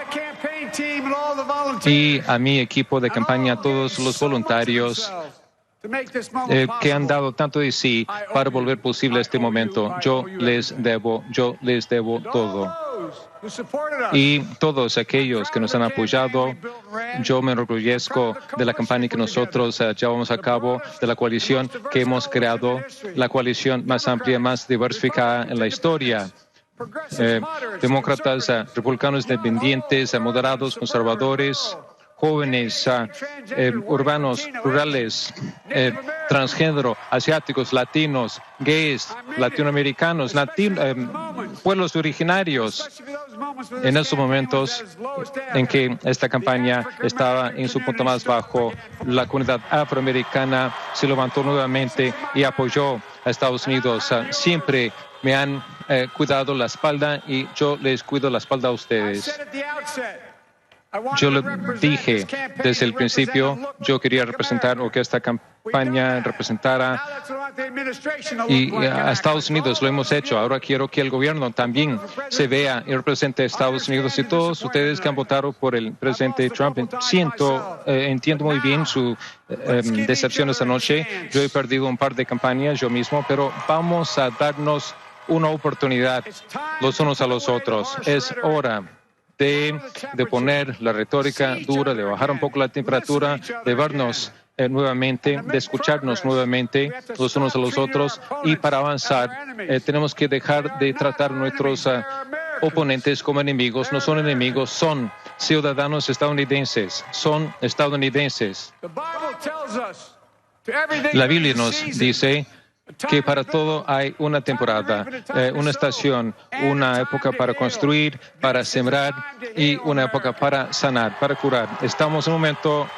Y a mi equipo de campaña, a todos los voluntarios que han dado tanto de sí para volver posible este momento. Yo les debo todo. Y todos aquellos que nos han apoyado, yo me enorgullezco de la campaña que nosotros llevamos a cabo, de la coalición que hemos creado, la coalición más amplia, más diversificada en la historia. Demócratas, republicanos independientes, moderados, conservadores, jóvenes, urbanos, rurales, transgénero, asiáticos, latinos, gays, latinoamericanos, pueblos originarios. En esos momentos en que esta campaña estaba en su punto más bajo, la comunidad afroamericana se levantó nuevamente y apoyó a Estados Unidos. Siempre me han cuidado la espalda y yo les cuido la espalda a ustedes. Yo le dije desde el principio, yo quería representar o que esta campaña representara y a Estados Unidos lo hemos hecho. Ahora quiero que el gobierno también se vea y represente a Estados Unidos y todos ustedes que han votado por el presidente Trump. Entiendo muy bien su decepción esta noche. Yo he perdido un par de campañas yo mismo, pero vamos a darnos una oportunidad los unos a los otros. Es hora de poner la retórica dura, de bajar un poco la temperatura, de vernos nuevamente, de escucharnos nuevamente los unos a los otros y para avanzar tenemos que dejar de tratar a nuestros oponentes como enemigos. No son enemigos, son ciudadanos estadounidenses, son estadounidenses. La Biblia nos dice que para todo hay una temporada, una estación, una época para construir, para sembrar y una época para sanar, para curar. Estamos en un momento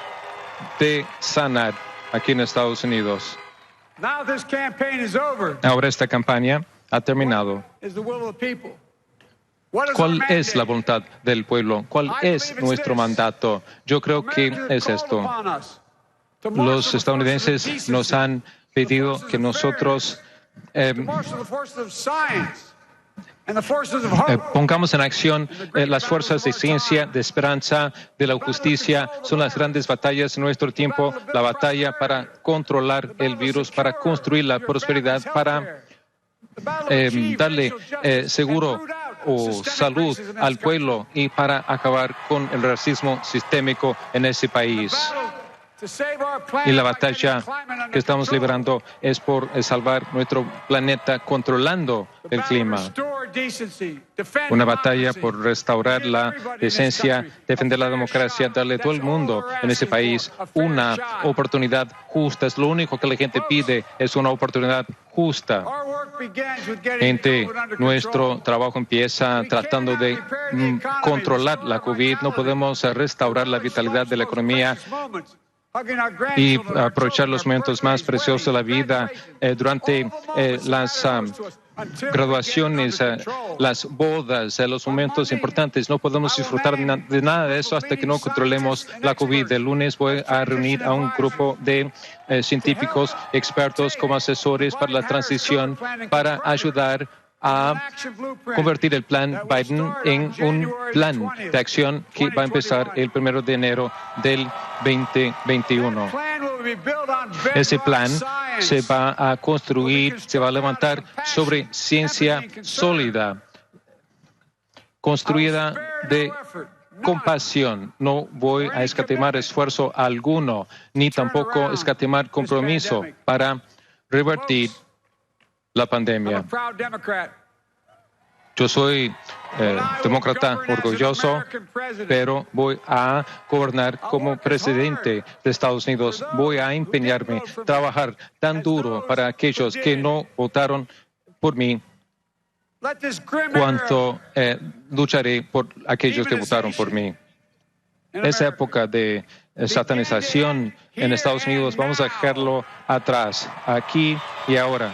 de sanar aquí en Estados Unidos. Ahora esta campaña ha terminado. ¿Cuál es la voluntad del pueblo? ¿Cuál es nuestro mandato? Yo creo que es esto. Los estadounidenses nos han pedido que nosotros pongamos en acción las fuerzas de ciencia, de esperanza, de la justicia. Son las grandes batallas en nuestro tiempo, la batalla para controlar el virus, para construir la prosperidad, para darle seguro o salud al pueblo y para acabar con el racismo sistémico en ese país. Y la batalla que estamos librando es por salvar nuestro planeta controlando el clima. Una batalla por restaurar la decencia, defender la democracia, darle a todo el mundo en ese país una oportunidad justa. Es lo único que la gente pide, es una oportunidad justa. Gente, nuestro trabajo empieza tratando de controlar la COVID. No podemos restaurar la vitalidad de la economía y aprovechar los momentos más preciosos de la vida durante las graduaciones, las bodas, los momentos importantes. No podemos disfrutar de nada de eso hasta que no controlemos la COVID. El lunes voy a reunir a un grupo de científicos, expertos como asesores para la transición, para ayudar a convertir el plan Biden en un plan de acción que va a empezar el 1 de enero del 2021. Ese plan se va a construir, se va a levantar sobre ciencia sólida, construida de compasión. No voy a escatimar esfuerzo alguno, ni tampoco escatimar compromiso para revertir la pandemia. Yo soy demócrata orgulloso, pero voy a gobernar como presidente de Estados Unidos. Voy a empeñarme, trabajar tan duro para aquellos que no votaron por mí, cuanto lucharé por aquellos que votaron por mí. Esa época de satanización en Estados Unidos, vamos a dejarlo atrás, aquí y ahora.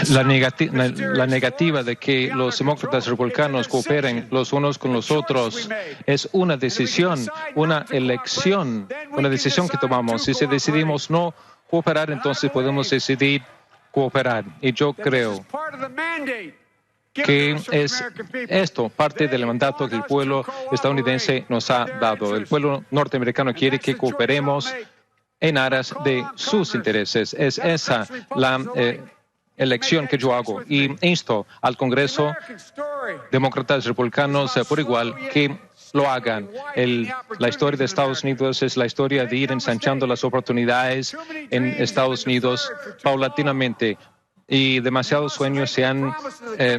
La negativa de que los demócratas republicanos cooperen los unos con los otros es una decisión, una elección, una decisión que tomamos. Si decidimos no cooperar, entonces podemos decidir cooperar. Y yo creo que es esto parte del mandato que el pueblo estadounidense nos ha dado. El pueblo norteamericano quiere que cooperemos en aras de sus intereses. Es esa la elección que yo hago. Y insto al Congreso, demócratas, republicanos, por igual, que lo hagan. La historia de Estados Unidos es la historia de ir ensanchando las oportunidades en Estados Unidos paulatinamente. Y demasiados sueños se han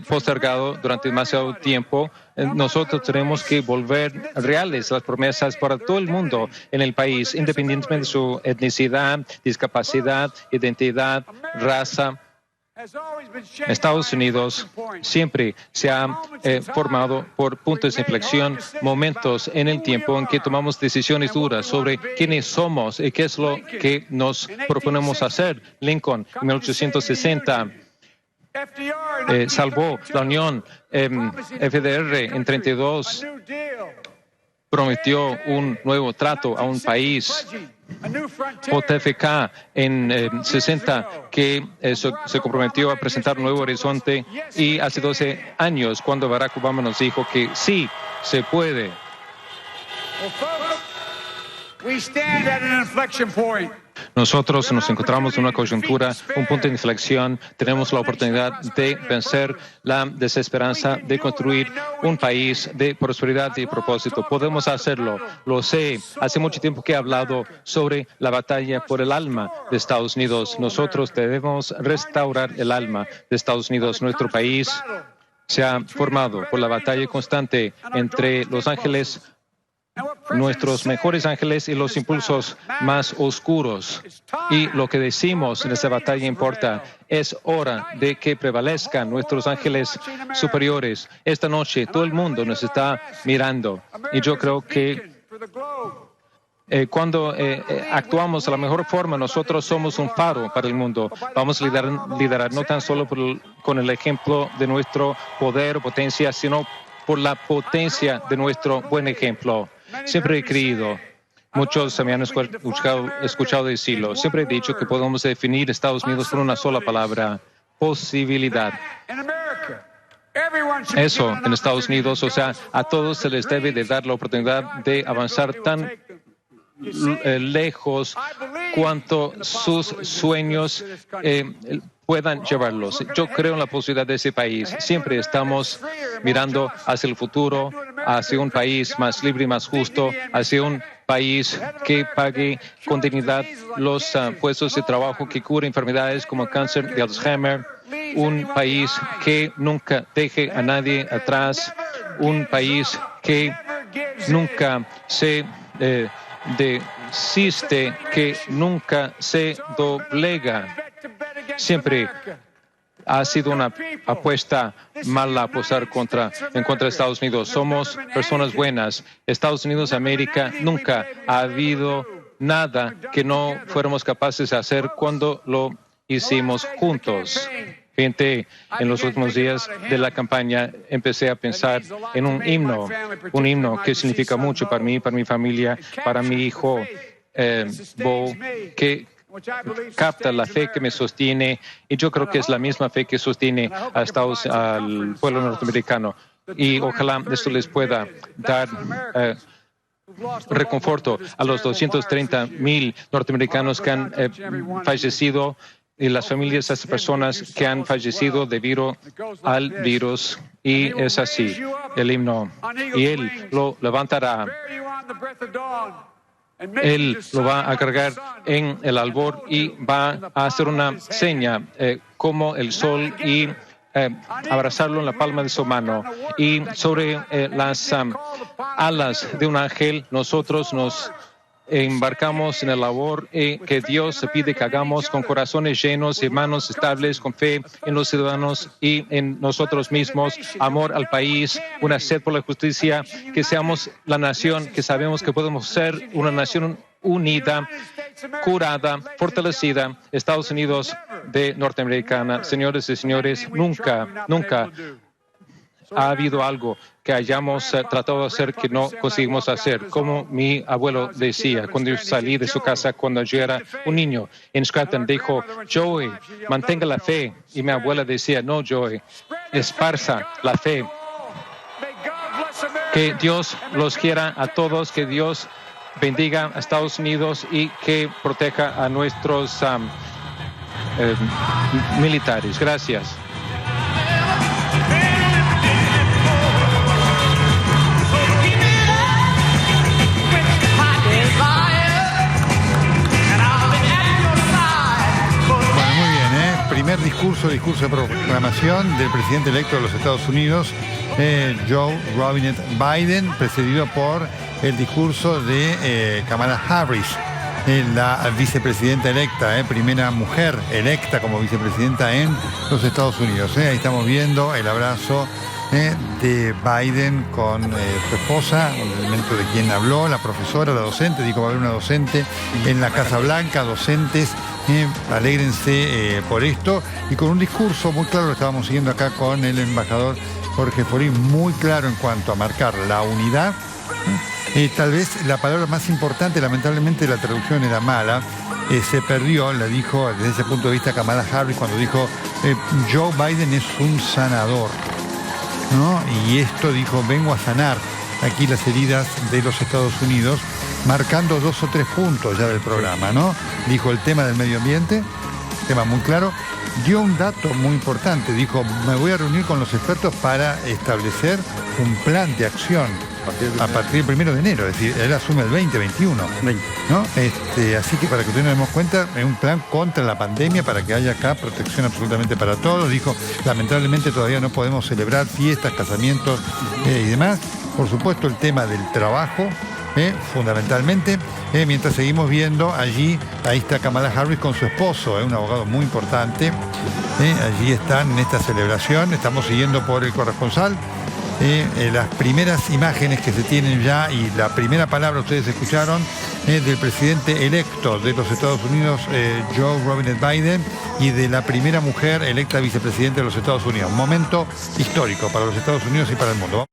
postergado durante demasiado tiempo. Nosotros tenemos que volver reales las promesas para todo el mundo en el país, independientemente de su etnicidad, discapacidad, identidad, raza. Estados Unidos siempre se ha formado por puntos de inflexión, momentos en el tiempo en que tomamos decisiones duras sobre quiénes somos y qué es lo que nos proponemos hacer. Lincoln, en 1860, salvó la Unión. FDR, en 32, prometió un nuevo trato a un país. JFK en 60, que se comprometió a presentar un nuevo horizonte, y hace 12 años cuando Barack Obama nos dijo que sí se puede. Nosotros nos encontramos en una coyuntura, un punto de inflexión. Tenemos la oportunidad de vencer la desesperanza, de construir un país de prosperidad y propósito. Podemos hacerlo, lo sé. Hace mucho tiempo que he hablado sobre la batalla por el alma de Estados Unidos. Nosotros debemos restaurar el alma de Estados Unidos. Nuestro país se ha formado por la batalla constante entre los ángeles, nuestros mejores ángeles, y los impulsos más oscuros. Y lo que decimos en esa batalla importa. Es hora de que prevalezcan nuestros ángeles superiores. Esta noche todo el mundo nos está mirando. Y yo creo que cuando actuamos de la mejor forma, nosotros somos un faro para el mundo. Vamos a liderar no tan solo con el ejemplo de nuestro poder o potencia, sino por la potencia de nuestro buen ejemplo. Siempre he creído, muchos me han escuchado decirlo, siempre he dicho que podemos definir Estados Unidos por una sola palabra: posibilidad. Eso en Estados Unidos, o sea, a todos se les debe de dar la oportunidad de avanzar tan lejos cuanto sus sueños puedan llevarlos. Yo creo en la posibilidad de ese país. Siempre estamos mirando hacia el futuro, hacia un país más libre y más justo, hacia un país que pague con dignidad los puestos de trabajo, que cure enfermedades como el cáncer de Alzheimer, un país que nunca deje a nadie atrás, un país que nunca se desiste, que nunca se doblega. Siempre ha sido una apuesta mal apostar en contra de Estados Unidos. Somos personas buenas. Estados Unidos, América, nunca ha habido nada que no fuéramos capaces de hacer cuando lo hicimos juntos. Fíjate, en los últimos días de la campaña empecé a pensar en un himno que significa mucho para mí, para mi familia, para mi hijo Bo, que capta la fe que me sostiene, y yo creo que es la misma fe que sostiene al pueblo norteamericano. Y ojalá esto les pueda dar reconforto a los 230,000 norteamericanos que han fallecido y las familias de estas personas que han fallecido debido al virus. Y es así, el himno. Y Él lo levantará. Él lo va a cargar en el albor y va a hacer una seña como el sol y abrazarlo en la palma de su mano. Y sobre las alas de un ángel nosotros nos embarcamos en el labor que Dios se pide que hagamos con corazones llenos y manos estables, con fe en los ciudadanos y en nosotros mismos, amor al país, una sed por la justicia, que seamos la nación que sabemos que podemos ser, una nación unida, curada, fortalecida, Estados Unidos de Norteamericana. Señores y señores, nunca ha habido algo que hayamos tratado de hacer que no conseguimos hacer. Como mi abuelo decía, cuando yo salí de su casa, cuando yo era un niño en Scranton, dijo, Joey, mantenga la fe. Y mi abuela decía, no, Joey, esparza la fe. Que Dios los quiera a todos, que Dios bendiga a Estados Unidos y que proteja a nuestros militares. Gracias. Primer discurso de proclamación del presidente electo de los Estados Unidos, Joe Robinette Biden, precedido por el discurso de Kamala Harris, la vicepresidenta electa, primera mujer electa como vicepresidenta en los Estados Unidos. Ahí estamos viendo el abrazo de Biden con su esposa, el elemento de quien habló, la profesora, la docente, dijo va a haber una docente en la Casa Blanca, docentes, alégrense por esto, y con un discurso muy claro, lo estábamos siguiendo acá con el embajador Jorge Forín, muy claro en cuanto a marcar la unidad. Tal vez la palabra más importante, lamentablemente la traducción era mala, se perdió, la dijo desde ese punto de vista Kamala Harris cuando dijo Joe Biden es un sanador, ¿no? Y esto dijo, vengo a sanar aquí las heridas de los Estados Unidos, marcando 2 o 3 puntos ya del programa, ¿no? Dijo el tema del medio ambiente, tema muy claro. Dio un dato muy importante, dijo, me voy a reunir con los expertos para establecer un plan de acción a partir del 1 de enero, es decir, él asume el 2021, ¿no? Así que para que ustedes nos demos cuenta, es un plan contra la pandemia para que haya acá protección absolutamente para todos. Dijo, lamentablemente todavía no podemos celebrar fiestas, casamientos y demás. Por supuesto, el tema del trabajo, fundamentalmente, mientras seguimos viendo allí, ahí está Kamala Harris con su esposo, un abogado muy importante. Allí están en esta celebración, estamos siguiendo por el corresponsal. Las primeras imágenes que se tienen ya y la primera palabra ustedes escucharon del presidente electo de los Estados Unidos, Joe Robinette Biden, y de la primera mujer electa vicepresidenta de los Estados Unidos. Un momento histórico para los Estados Unidos y para el mundo.